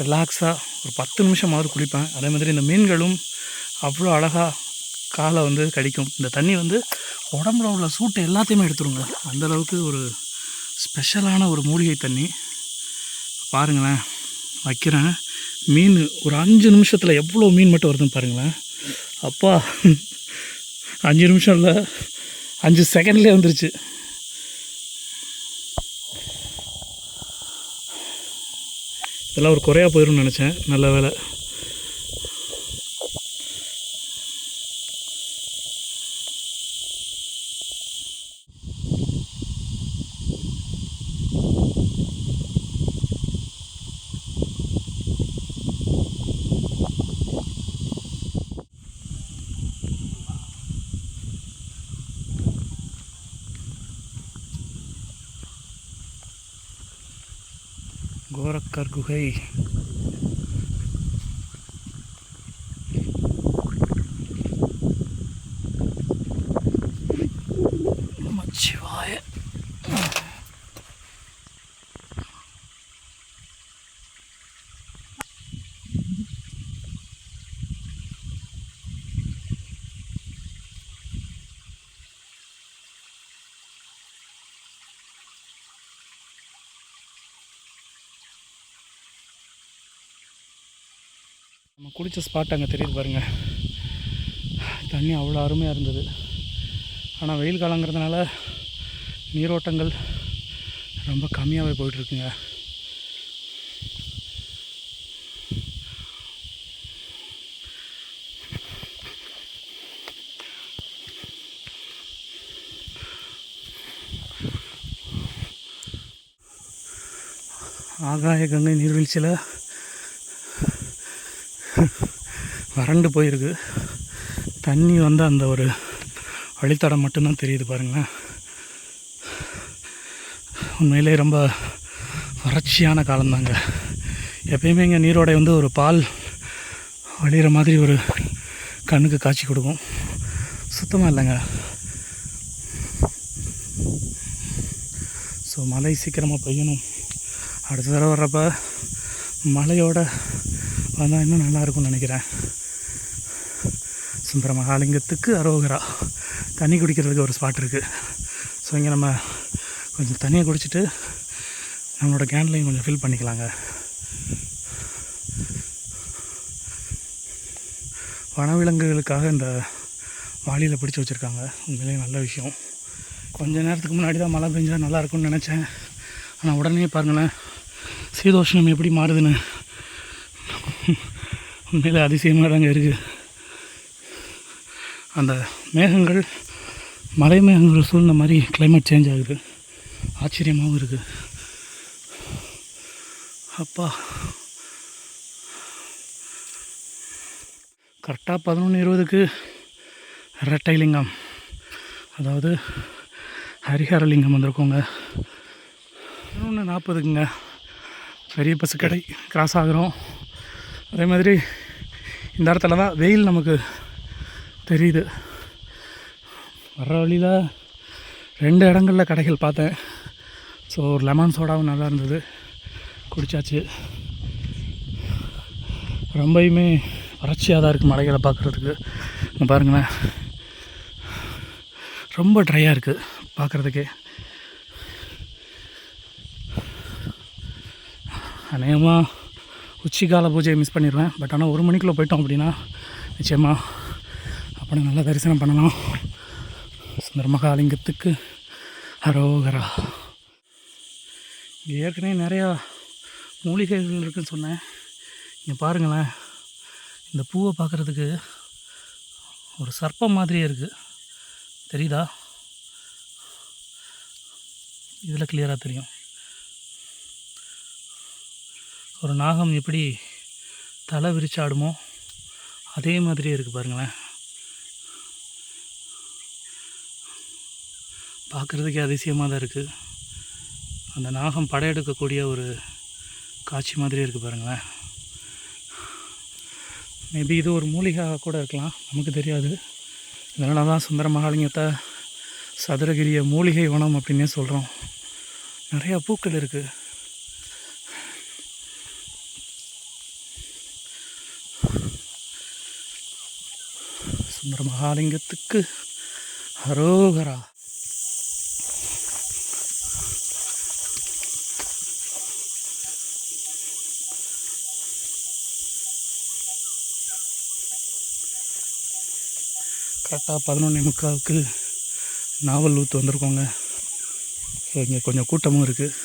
ரிலாக்ஸாக ஒரு 10 நிமிஷமாவது குளிப்பேன். அதே மாதிரி இந்த மீன்களும் அவ்வளோ அழகாக காலை வந்து கடிக்கும். இந்த தண்ணி வந்து உடம்புல உள்ள சூட்டை எல்லாத்தையுமே எடுத்துருங்க. அந்தளவுக்கு ஒரு ஸ்பெஷலான ஒரு மூலிகை தண்ணி. பாருங்களேன், வைக்கிறேன். மீன் ஒரு 5 நிமிஷத்தில் எவ்வளோ மீன் மட்டும் வருதுன்னு பாருங்களேன். அப்பா 5 நிமிஷம் இல்லை, 5 செகண்ட்லேயே வந்துருச்சு. இதெல்லாம் ஒரு குறையாக போயிடும்னு நினச்சேன். நல்ல வேலை. கோரக்கர் குகை. நமச்சிவாய. நம்ம குளித்த ஸ்பாட் அங்கே தெரியுது பாருங்கள். தண்ணி அவ்வளோ அருமையாக இருந்தது. ஆனால் வெயில் காலங்கிறதுனால நீரோட்டங்கள் ரொம்ப கம்மியாகவே போயிட்டுருக்குங்க. ஆகாய கங்கை நீர்வீழ்ச்சியில் வறண்டு போயிருக்கு. தண்ணி வந்து அந்த ஒரு வழித்தடம் மட்டும்தான் தெரியுது பாருங்களேன். உண்மையிலே ரொம்ப வறட்சியான காலம்தாங்க. எப்பயுமே இங்கே நீரோடை வந்து ஒரு பால் வழிகிற மாதிரி ஒரு கண்ணுக்கு காட்சி கொடுக்கும். சுத்தமாக இல்லைங்க. ஸோ மழை சீக்கிரமாக பெய்யணும். அடுத்த தடவை வர்றப்ப மழையோட வந்தால் இன்னும் நல்லாயிருக்கும்னு நினைக்கிறேன். சுந்தர மகாலிங்கத்துக்கு அரோகரா. தண்ணி குடிக்கிறதுக்கு ஒரு ஸ்பாட் இருக்குது. ஸோ இங்கே நம்ம கொஞ்சம் தண்ணியை குடிச்சிட்டு நம்மளோட கேன்லையும் கொஞ்சம் ஃபில் பண்ணிக்கலாங்க. வனவிலங்குகளுக்காக இந்த வாளியில் பிடிச்சி வச்சுருக்காங்க. உண்மையிலேயே நல்ல விஷயம். கொஞ்சம் நேரத்துக்கு முன்னாடி தான் மழை பெஞ்சால் நல்லாயிருக்கும்னு நினச்சேன். ஆனால் உடனே பாருங்களேன் சீதோஷ்ணம் எப்படி மாறுதுன்னு. உண்மையிலே அதிசயமாக தாங்க இருக்குது. அந்த மேகங்கள் மலை மேகங்கள் சூழ்ந்த மாதிரி கிளைமேட் சேஞ்ச் ஆகுது. ஆச்சரியமாகவும் இருக்குது. அப்பா கரெக்டாக 11:20க்கு ரெட்டைலிங்கம், அதாவது ஹரிஹரலிங்கம் வந்திருக்கோங்க. 11:40க்குங்க பெரிய பஸ் கடை கிராஸ் ஆகிறோம். அதே மாதிரி இந்த இடத்துல தான் வெயில் நமக்கு தெரியுது. வர்ற வழியில் 2 இடங்களில் கடைகள் பார்த்தேன். ஸோ ஒரு லெமன் சோடாவும் நல்லா இருந்தது, குடித்தாச்சு. ரொம்பயுமே வறட்சியாக தான் இருக்குது மலைகளை பார்க்குறதுக்கு. இங்கே பாருங்களேன், ரொம்ப ட்ரையாக இருக்குது பார்க்குறதுக்கே. அநேகமாக உச்சிக்கால பூஜையை மிஸ் பண்ணிடுவேன். பட் ஆனால் 1 மணிக்குள்ளே போயிட்டோம் அப்படின்னா நிச்சயமாக அப்போ நல்லா தரிசனம் பண்ணலாம். சுந்தர மகாலிங்கத்துக்கு அரோகரா. இங்கே ஏற்கனவே நிறையா மூலிகைகள் இருக்குதுன்னு சொன்னேன். இங்கே பாருங்களேன், இந்த பூவை பார்க்குறதுக்கு ஒரு சர்ப்பம் மாதிரியே இருக்குது. தெரியுதா? இதில் கிளியராக தெரியும். ஒரு நாகம் எப்படி தலை விரிச்சாடுமோ அதே மாதிரியே இருக்குது பாருங்களேன். பார்க்குறதுக்கே அதிசயமாக தான் இருக்குது. அந்த நாகம் படையெடுக்கக்கூடிய ஒரு காட்சி மாதிரியே இருக்குது பாருங்களேன். மேபி இது ஒரு மூலிகையாக கூட இருக்கலாம், நமக்கு தெரியாது. இதனால தான் சுந்தர மகாலிங்கத்தை சதுரகிரிய மூலிகை வனம் அப்படின்னே சொல்கிறோம். நிறையா பூக்கள் இருக்குது. சுந்தர மகாலிங்கத்துக்கு ஹரோகரா. கரெக்டாக 11:45 நாவல் ஊற்று வந்திருக்கோங்க. ஸோ இங்கே கொஞ்சம் கூட்டமும் இருக்குது.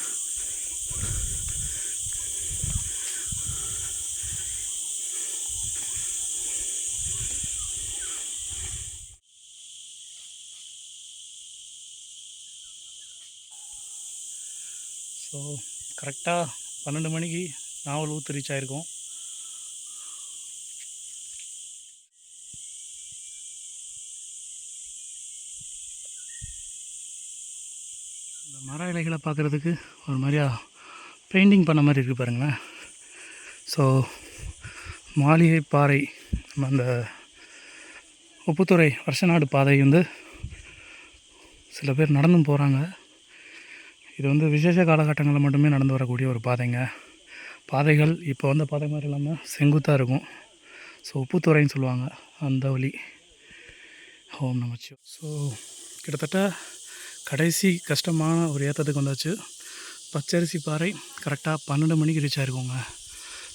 ஸோ கரெக்டாக 12 மணிக்கு நாவல் ஊற்று ரீச் ஆகிருக்கோம். இந்த மர இலைகளை பார்க்குறதுக்கு ஒரு மாதிரியா பெயிண்டிங் பண்ண மாதிரி இருக்குது பாருங்களேன். ஸோ மாளிகை பாறை, நம்ம அந்த உப்புத்துறை வருஷநாடு பாதை வந்து சில பேர் நடந்தும் போகிறாங்க. இது வந்து விசேஷ காலகட்டங்களில் மட்டுமே நடந்து வரக்கூடிய ஒரு பாதைங்க. பாதைகள் இப்போ வந்த பாதை மாதிரி இல்லாமல் செங்குத்தாக இருக்கும். ஸோ உப்புத்துறைன்னு சொல்லுவாங்க அந்த வழி. ஓம் நமச்சிவ. ஸோ கிட்டத்தட்ட கடைசி கஷ்டமான ஒரு ஏற்றத்துக்கு வந்தாச்சு. பச்சரிசி பாறை கரெக்டாக 12 மணிக்கு ரீச் ஆகிருக்கோங்க.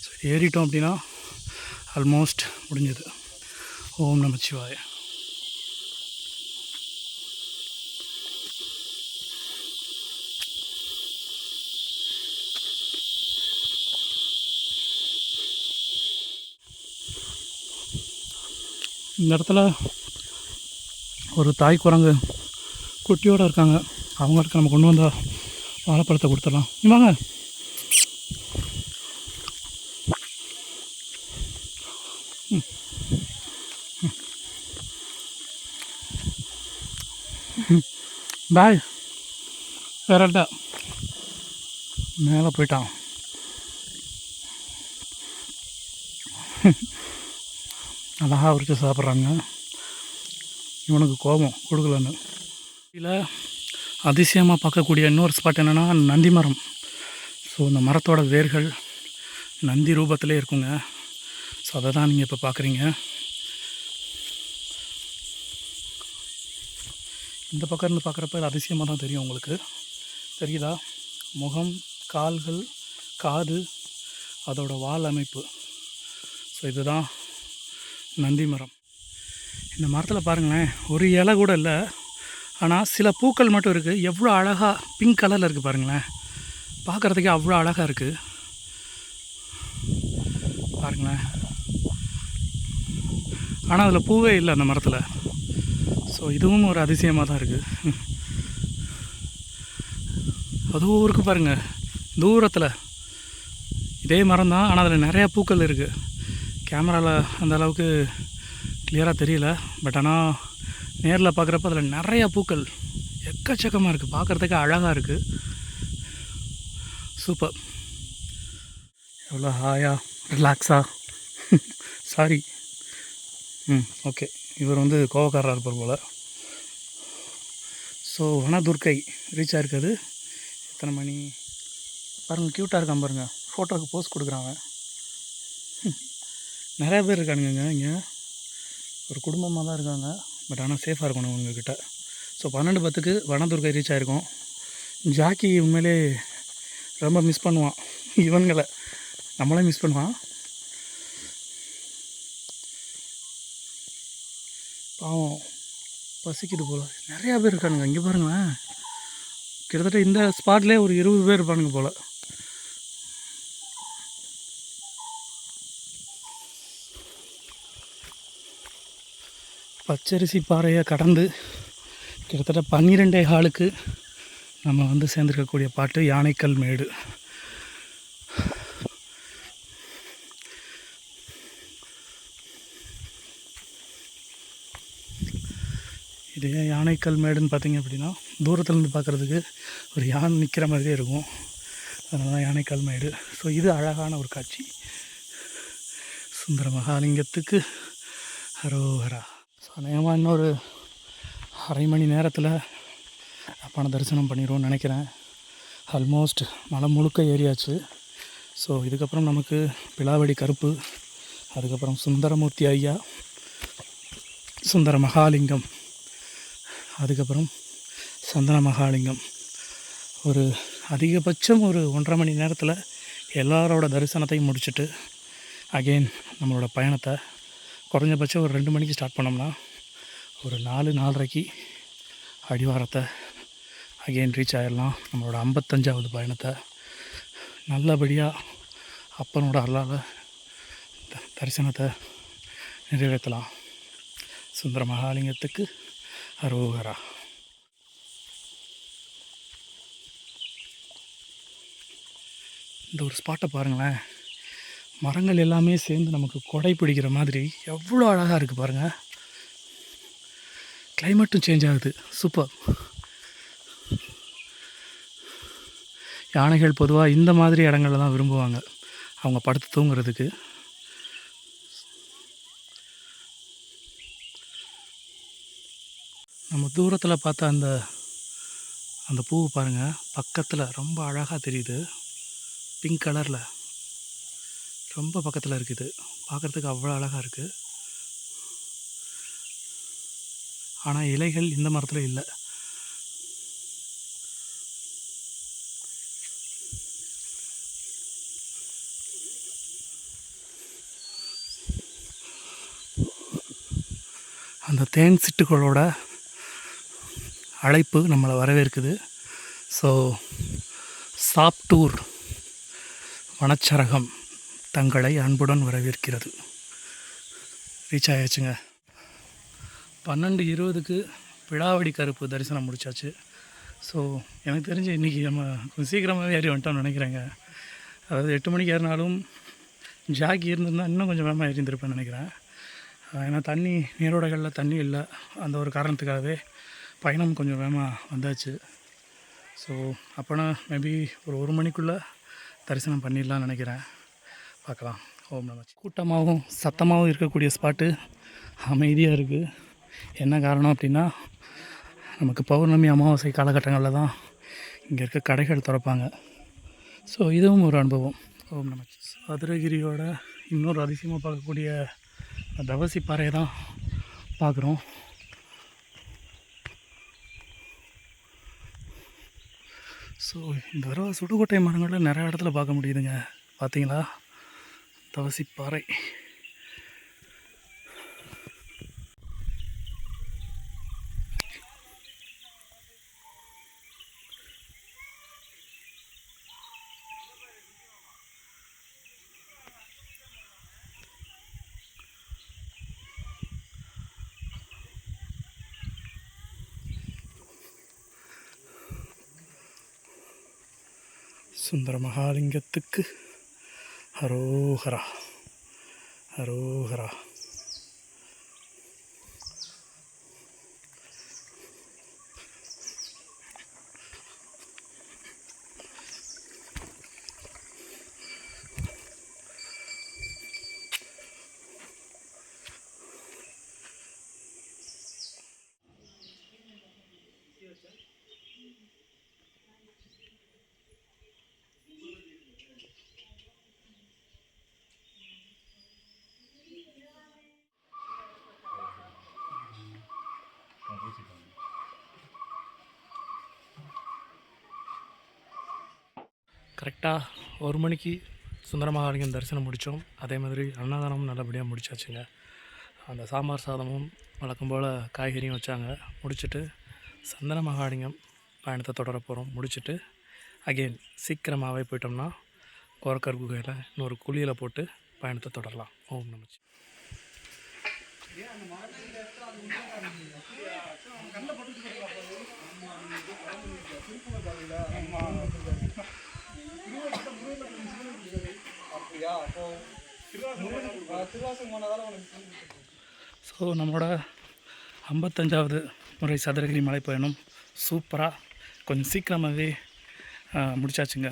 ஸோ ஏறிட்டோம் அப்படின்னா ஆல்மோஸ்ட் முடிஞ்சது. ஓம் நமச்சிவாய. இந்த இடத்துல ஒரு தாய் குரங்கு குட்டியோடு இருக்காங்க. அவங்களுக்கு நம்ம கொண்டு வந்த வாழைப்பழத்தை கொடுத்துடலாம். வாங்க. பாய். வேறல்ல மேலே போயிட்டான். அழகாக உரிச்சு சாப்பிட்றாங்க. இவனுக்கு கோபம் கொடுக்கலன்னு. இதில் அதிசயமாக பார்க்கக்கூடிய இன்னொரு ஸ்பாட் என்னென்னா நந்தி மரம். ஸோ இந்த மரத்தோட வேர்கள் நந்தி ரூபத்திலே இருக்குங்க. ஸோ அதை தான் நீங்கள் இப்போ பார்க்குறீங்க. இந்த பக்கம் இருந்து பார்க்குறப்ப இது அதிசயமாக தான் தெரியும் உங்களுக்கு. தெரியுதா? முகம், கால்கள், காது, அதோட வால் அமைப்பு. ஸோ இதுதான் நந்தி மரம். இந்த மரத்தில் பாருங்களேன், ஒரு இலை கூட இல்லை, ஆனால் சில பூக்கள் மட்டும் இருக்குது. எவ்வளோ அழகாக பிங்க் கலரில் இருக்குது பாருங்களேன். பார்க்குறதுக்கே அவ்வளோ அழகாக இருக்குது பாருங்களேன். ஆனால் அதில் பூவே இல்லை அந்த மரத்தில். ஸோ இதுவும் ஒரு அதிசயமாக தான் இருக்குது. அதுவும் இருக்குது பாருங்கள் தூரத்தில். இதே மரம் தான், ஆனால் அதில் நிறையா பூக்கள் இருக்குது. கேமராவில் அந்த அளவுக்கு கிளியராக தெரியல. பட் ஆனால் நேரில் பார்க்குறப்ப அதில் நிறையா பூக்கள் எக்கச்சக்கமாக இருக்குது. பார்க்குறதுக்கு அழகாக இருக்குது. சூப்பர். எவ்வளோ ஹாயாக ரிலாக்ஸாக. சாரி. ஓகே. இவர் வந்து கோவக்காரராக இருப்பார் போல். So Vanadurgai reach ஆகிருக்காது. எத்தனை மணி பாருங்கள், க்யூட்டாக இருக்கான் பாருங்கள். ஃபோட்டோவுக்கு போஸ் கொடுக்குறாங்க. நிறையா பேர் இருக்கானுங்க இங்கே. ஒரு குடும்பமாக தான் இருக்காங்க. பட் ஆனால் சேஃபாக இருக்கணும் உங்ககிட்ட. ஸோ 12:10க்கு வனதுர்க்கை ரீச் ஆகிருக்கோம். ஜாக்கி உண்மையிலே ரொம்ப மிஸ் பண்ணுவான் இவன்களை. நம்மளே மிஸ் பண்ணுவான் பாவம். பசிக்குது போல். நிறையா பேர் இருக்கானுங்க இங்கே பாருங்களேன். கிட்டத்தட்ட இந்த ஸ்பாட்லேயே ஒரு 20 பேர் இருப்பானுங்க போல். பச்சரிசி பாறையை கடந்து கிட்டத்தட்ட 12:15க்கு நம்ம வந்து சேர்ந்துருக்கக்கூடிய பாட்டு யானைக்கல் மேடு. இது ஏன் யானைக்கல் மேடுன்னு பார்த்தீங்க அப்படின்னா, தூரத்துலேருந்து பார்க்குறதுக்கு ஒரு யானை நிற்கிற மாதிரியே இருக்கும். அதனால தான் யானைக்கல் மேடு. ஸோ இது அழகான ஒரு காட்சி. சுந்தர மகாலிங்கத்துக்கு ஹரோஹரா. ஸோ அநேகமாக இன்னொரு அரை மணி நேரத்தில் அப்பான தரிசனம் பண்ணிடுவோம்னு நினைக்கிறேன். ஆல்மோஸ்ட் மலை முழுக்க ஏறியாச்சு. ஸோ இதுக்கப்புறம் நமக்கு பிலாவடி கருப்பு, அதுக்கப்புறம் சுந்தரமூர்த்தி ஐயா, சுந்தர மகாலிங்கம், அதுக்கப்புறம் சந்தன மகாலிங்கம். ஒரு அதிகபட்சம் ஒரு 1.5 மணி நேரத்தில் எல்லாரோட தரிசனத்தையும் முடிச்சுட்டு அகெயின் நம்மளோட பயணத்தை குறைஞ்சபட்சம் ஒரு 2 மணிக்கு ஸ்டார்ட் பண்ணோம்னா ஒரு 4-4:30க்கு அடிவாரத்தை அகெயின் ரீச் ஆகிடலாம். நம்மளோட 55வது பயணத்தை நல்லபடியாக அப்பனோட அருளால் தரிசனத்தை நிறைவேற்றலாம். சுந்தர மகாலிங்கத்துக்கு அரோகரா. இந்த ஒரு ஸ்பாட்டை பாருங்களேன், மரங்கள் எல்லாமே சேர்ந்து நமக்கு கொடை பிடிக்கிற மாதிரி எவ்வளோ அழகாக இருக்குது பாருங்கள். கிளைமேட்டும் சேஞ்ச் ஆகுது, சூப்பர். யானைகள் பொதுவாக இந்த மாதிரி இடங்கள்ல தான் விரும்புவாங்க அவங்க படுத்து தூங்குறதுக்கு. நம்ம தூரத்தில் பார்த்தா அந்த பூவை பாருங்கள், பக்கத்தில் ரொம்ப அழகாக தெரியுது. பிங்க் கலரில் ரொம்ப பக்கத்தில் இருக்குது, பார்க்குறதுக்கு அவ்வளோ அழகாக இருக்குது. ஆனால் இலைகள் இந்த மரத்தில் இல்லை. அந்த தேன் சிட்டுகளோட அழைப்பு நம்மளை வரவேற்குது. ஸோ சாப்டூர் வனச்சரகம் தங்களை அன்புடன் வரவேற்கிறது. ரீச் ஆயாச்சுங்க. 12:20க்கு பிடாவடி கருப்பு தரிசனம் முடிச்சாச்சு. ஸோ எனக்கு தெரிஞ்சு இன்றைக்கி நம்ம கொஞ்சம் சீக்கிரமாகவே ஏறி வந்துட்டோம்னு நினைக்கிறேங்க. அதாவது 8 மணிக்கு ஏறினாலும் ஜாக்கி இருந்திருந்தால் இன்னும் கொஞ்சம் வேகமாக ஏறி இருந்திருப்பேன்னு நினைக்கிறேன். ஏன்னா நீரோடைகளில் தண்ணி இல்லை, அந்த ஒரு காரணத்துக்காகவே பயணம் கொஞ்சம் வேகமாக வந்தாச்சு. ஸோ அப்போனா மேபி ஒரு 1 மணிக்குள்ளே தரிசனம் பண்ணிடலான்னு நினைக்கிறேன். பார்க்கலாம். ஓம் நமச்சி. கூட்டமாகவும் சத்தமாகவும் இருக்கக்கூடிய ஸ்பாட்டு அமைதியாக இருக்குது. என்ன காரணம் அப்படின்னா, நமக்கு பௌர்ணமி அமாவாசை காலகட்டங்களில் தான் இங்கே இருக்க கடைகள் திறப்பாங்க. ஸோ இதுவும் ஒரு அனுபவம். ஓம் நமச்சி. சதுரகிரியோட இன்னொரு அதிசயமாக பார்க்கக்கூடிய தவசி பாறையை தான் பார்க்குறோம். ஸோ இந்த தடவை சுடுகோட்டை மரங்களில் நிறைய இடத்துல பார்க்க முடியுதுங்க. பார்த்தீங்களா, தவசி பாறை. சுந்தர மகாலிங்கத்துக்கு ஹரோஹரா ஹரோஹரா. கரெக்டாக 1 மணிக்கு சுந்தர மகாலிங்கம் தரிசனம் முடித்தோம். அதே மாதிரி அன்னதானமும் நல்லபடியாக முடிச்சாச்சுங்க. அந்த சாம்பார் சாதமும் வழக்கம் போல் காய்கறியும் வச்சாங்க. முடிச்சுட்டு சந்தன மகாலிங்கம் பயணத்தை தொடர போகிறோம். முடிச்சுட்டு அகெயின் சீக்கிரமாகவே போயிட்டோம்னா கோரக்கர் குகையில் இன்னொரு குழியில் போட்டு பயணத்தை தொடரலாம். ஓம் நமச்சி. ஸோ நம்மளோட 55வது முறை சதுரகிரி மலை பயணம் சூப்பராக கொஞ்சம் சீக்கிரமாகவே முடிச்சாச்சுங்க.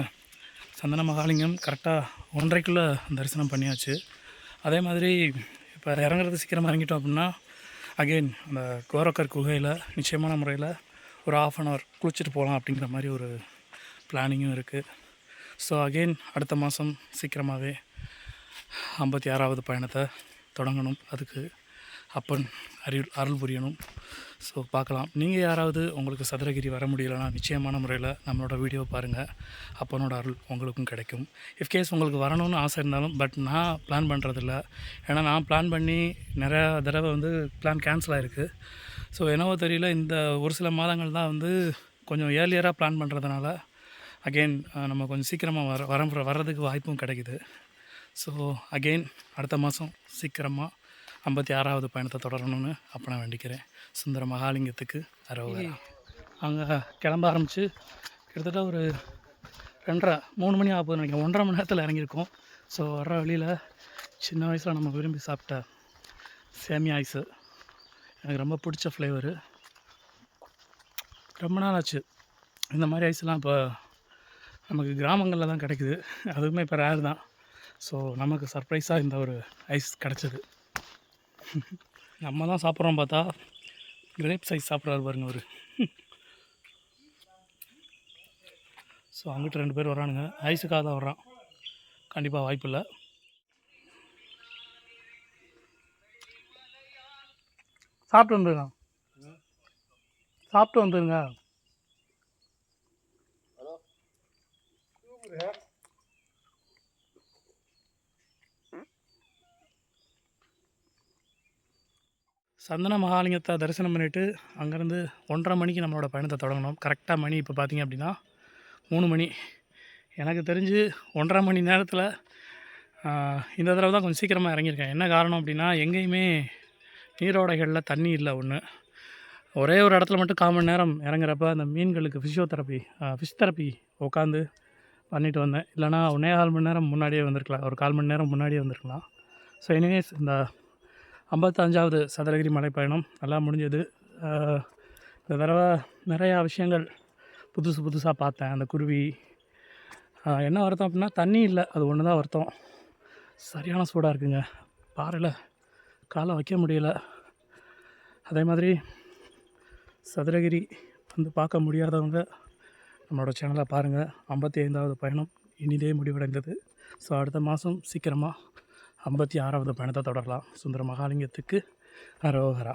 சந்தன மகாலிங்கம் கரெக்டாக 1:30க்குள்ளே தரிசனம் பண்ணியாச்சு. அதே மாதிரி இப்போ இறங்குறது சீக்கிரமாக இறங்கிட்டோம் அப்படின்னா அகெயின் அந்த கோரக்கர் குகையில் நிச்சயமான முறையில் ஒரு 1/2 hour குளிச்சுட்டு போகலாம் அப்படிங்கிற மாதிரி ஒரு பிளானிங்கும் இருக்குது. ஸோ அகெயின் அடுத்த மாதம் சீக்கிரமாகவே 56வது பயணத்தை தொடங்கணும். அதுக்கு அப்பன் அருள் புரியணும். ஸோ பார்க்கலாம். நீங்கள் யாராவது உங்களுக்கு சதுரகிரி வர முடியலைன்னா நிச்சயமான முறையில் நம்மளோட வீடியோ பாருங்கள். அப்பனோட அருள் உங்களுக்கும் கிடைக்கும். இஃப்கேஸ் உங்களுக்கு வரணும்னு ஆசை இருந்தாலும் பட் நான் பிளான் பண்ணுறதில்ல. ஏன்னா நான் பிளான் பண்ணி நிறையா தடவை வந்து பிளான் கேன்சல் ஆகிருக்கு. ஸோ என்னவோ தெரியல, இந்த ஒரு சில மாதங்கள் தான் வந்து கொஞ்சம் ஏர்லியராக பிளான் பண்ணுறதுனால அகெயின் நம்ம கொஞ்சம் சீக்கிரமாக வர்றதுக்கு வாய்ப்பும் கிடைக்குது. ஸோ அகெயின் அடுத்த மாதம் சீக்கிரமாக 56வது பயணத்தை தொடரணும்னு அப்போ நான் வேண்டிக்கிறேன். சுந்தர மகாலிங்கத்துக்கு அரோகரா. அங்கே கிளம்ப ஆரம்பித்து கிட்டத்தட்ட ஒரு 2:30-3 மணி ஆகுதுன்னு நினைக்கிறேன். 1.5 மணி நேரத்தில் இறங்கியிருக்கோம். ஸோ வர்ற வழியில் சின்ன வயசில் நம்ம விரும்பி சாப்பிட்ட சேமியா ஐஸு எனக்கு ரொம்ப பிடிச்ச ஃப்ளேவரு. ரொம்ப நாள் ஆச்சு இந்த மாதிரி ஐஸ்லாம். இப்போ நமக்கு கிராமங்களில் தான் கிடைக்குது, அதுவுமே இப்போ ரேர் தான். ஸோ நமக்கு சர்ப்ரைஸாக இந்த ஒரு ஐஸ் கிடச்சிது. நம்ம தான் சாப்பிட்றோம் பார்த்தா கிரேப்ஸ் ஐஸ் சாப்பிட்றாரு பாருங்க ஒரு. ஸோ அங்கிட்ட 2 பேர் வரானுங்க. ஐஸுக்காக தான் வர்றான். கண்டிப்பாக வாய்ப்பு இல்லை. சாப்பிட்டு வந்துருங்க, சாப்பிட்டு வந்துருங்க. சந்தன மகாலிங்கத்தை தரிசனம் பண்ணிவிட்டு அங்கேருந்து 1:30 மணிக்கு நம்மளோட பயணத்தை தொடங்கணும். கரெக்டாக மணி இப்போ பார்த்திங்க அப்படின்னா 3 மணி. எனக்கு தெரிஞ்சு 1.5 மணி நேரத்தில் இந்த தடவை தான் கொஞ்சம் சீக்கிரமாக இறங்கியிருக்கேன். என்ன காரணம் அப்படின்னா, எங்கேயுமே நீரோடைகளில் தண்ணி இல்லை. ஒரே ஒரு இடத்துல மட்டும் 1/4 மணி நேரம் இறங்குறப்ப அந்த மீன்களுக்கு ஃபிஷ் தெரப்பி உட்காந்து பண்ணிட்டு வந்தேன். இல்லைனா 1.25 மணி நேரம் முன்னாடியே வந்திருக்கலாம், ஒரு 1/4 மணி நேரம் முன்னாடியே வந்திருக்கலாம். ஸோ எனிவேஸ் இந்த 55வது சதுரகிரி மலைப்பயணம் நல்லா முடிஞ்சது. இந்த தடவை நிறையா விஷயங்கள் புதுசாக பார்த்தேன். அந்த குருவி என்ன வருத்தம் அப்படின்னா தண்ணி இல்லை, அது ஒன்று தான் வருத்தம். சரியான சூடாக இருக்குங்க, பாறையில் காலை வைக்க முடியல. அதே மாதிரி சதுரகிரி வந்து பார்க்க முடியாதவங்க நம்மளோட சேனலை பாருங்கள். 55வது பயணம் இனிதே முடிவடைந்தது. ஸோ அடுத்த மாதம் சீக்கிரமாக 56வது பயணத்தை தொடரலாம். சுந்தர மகாலிங்கத்துக்கு அரோகரா.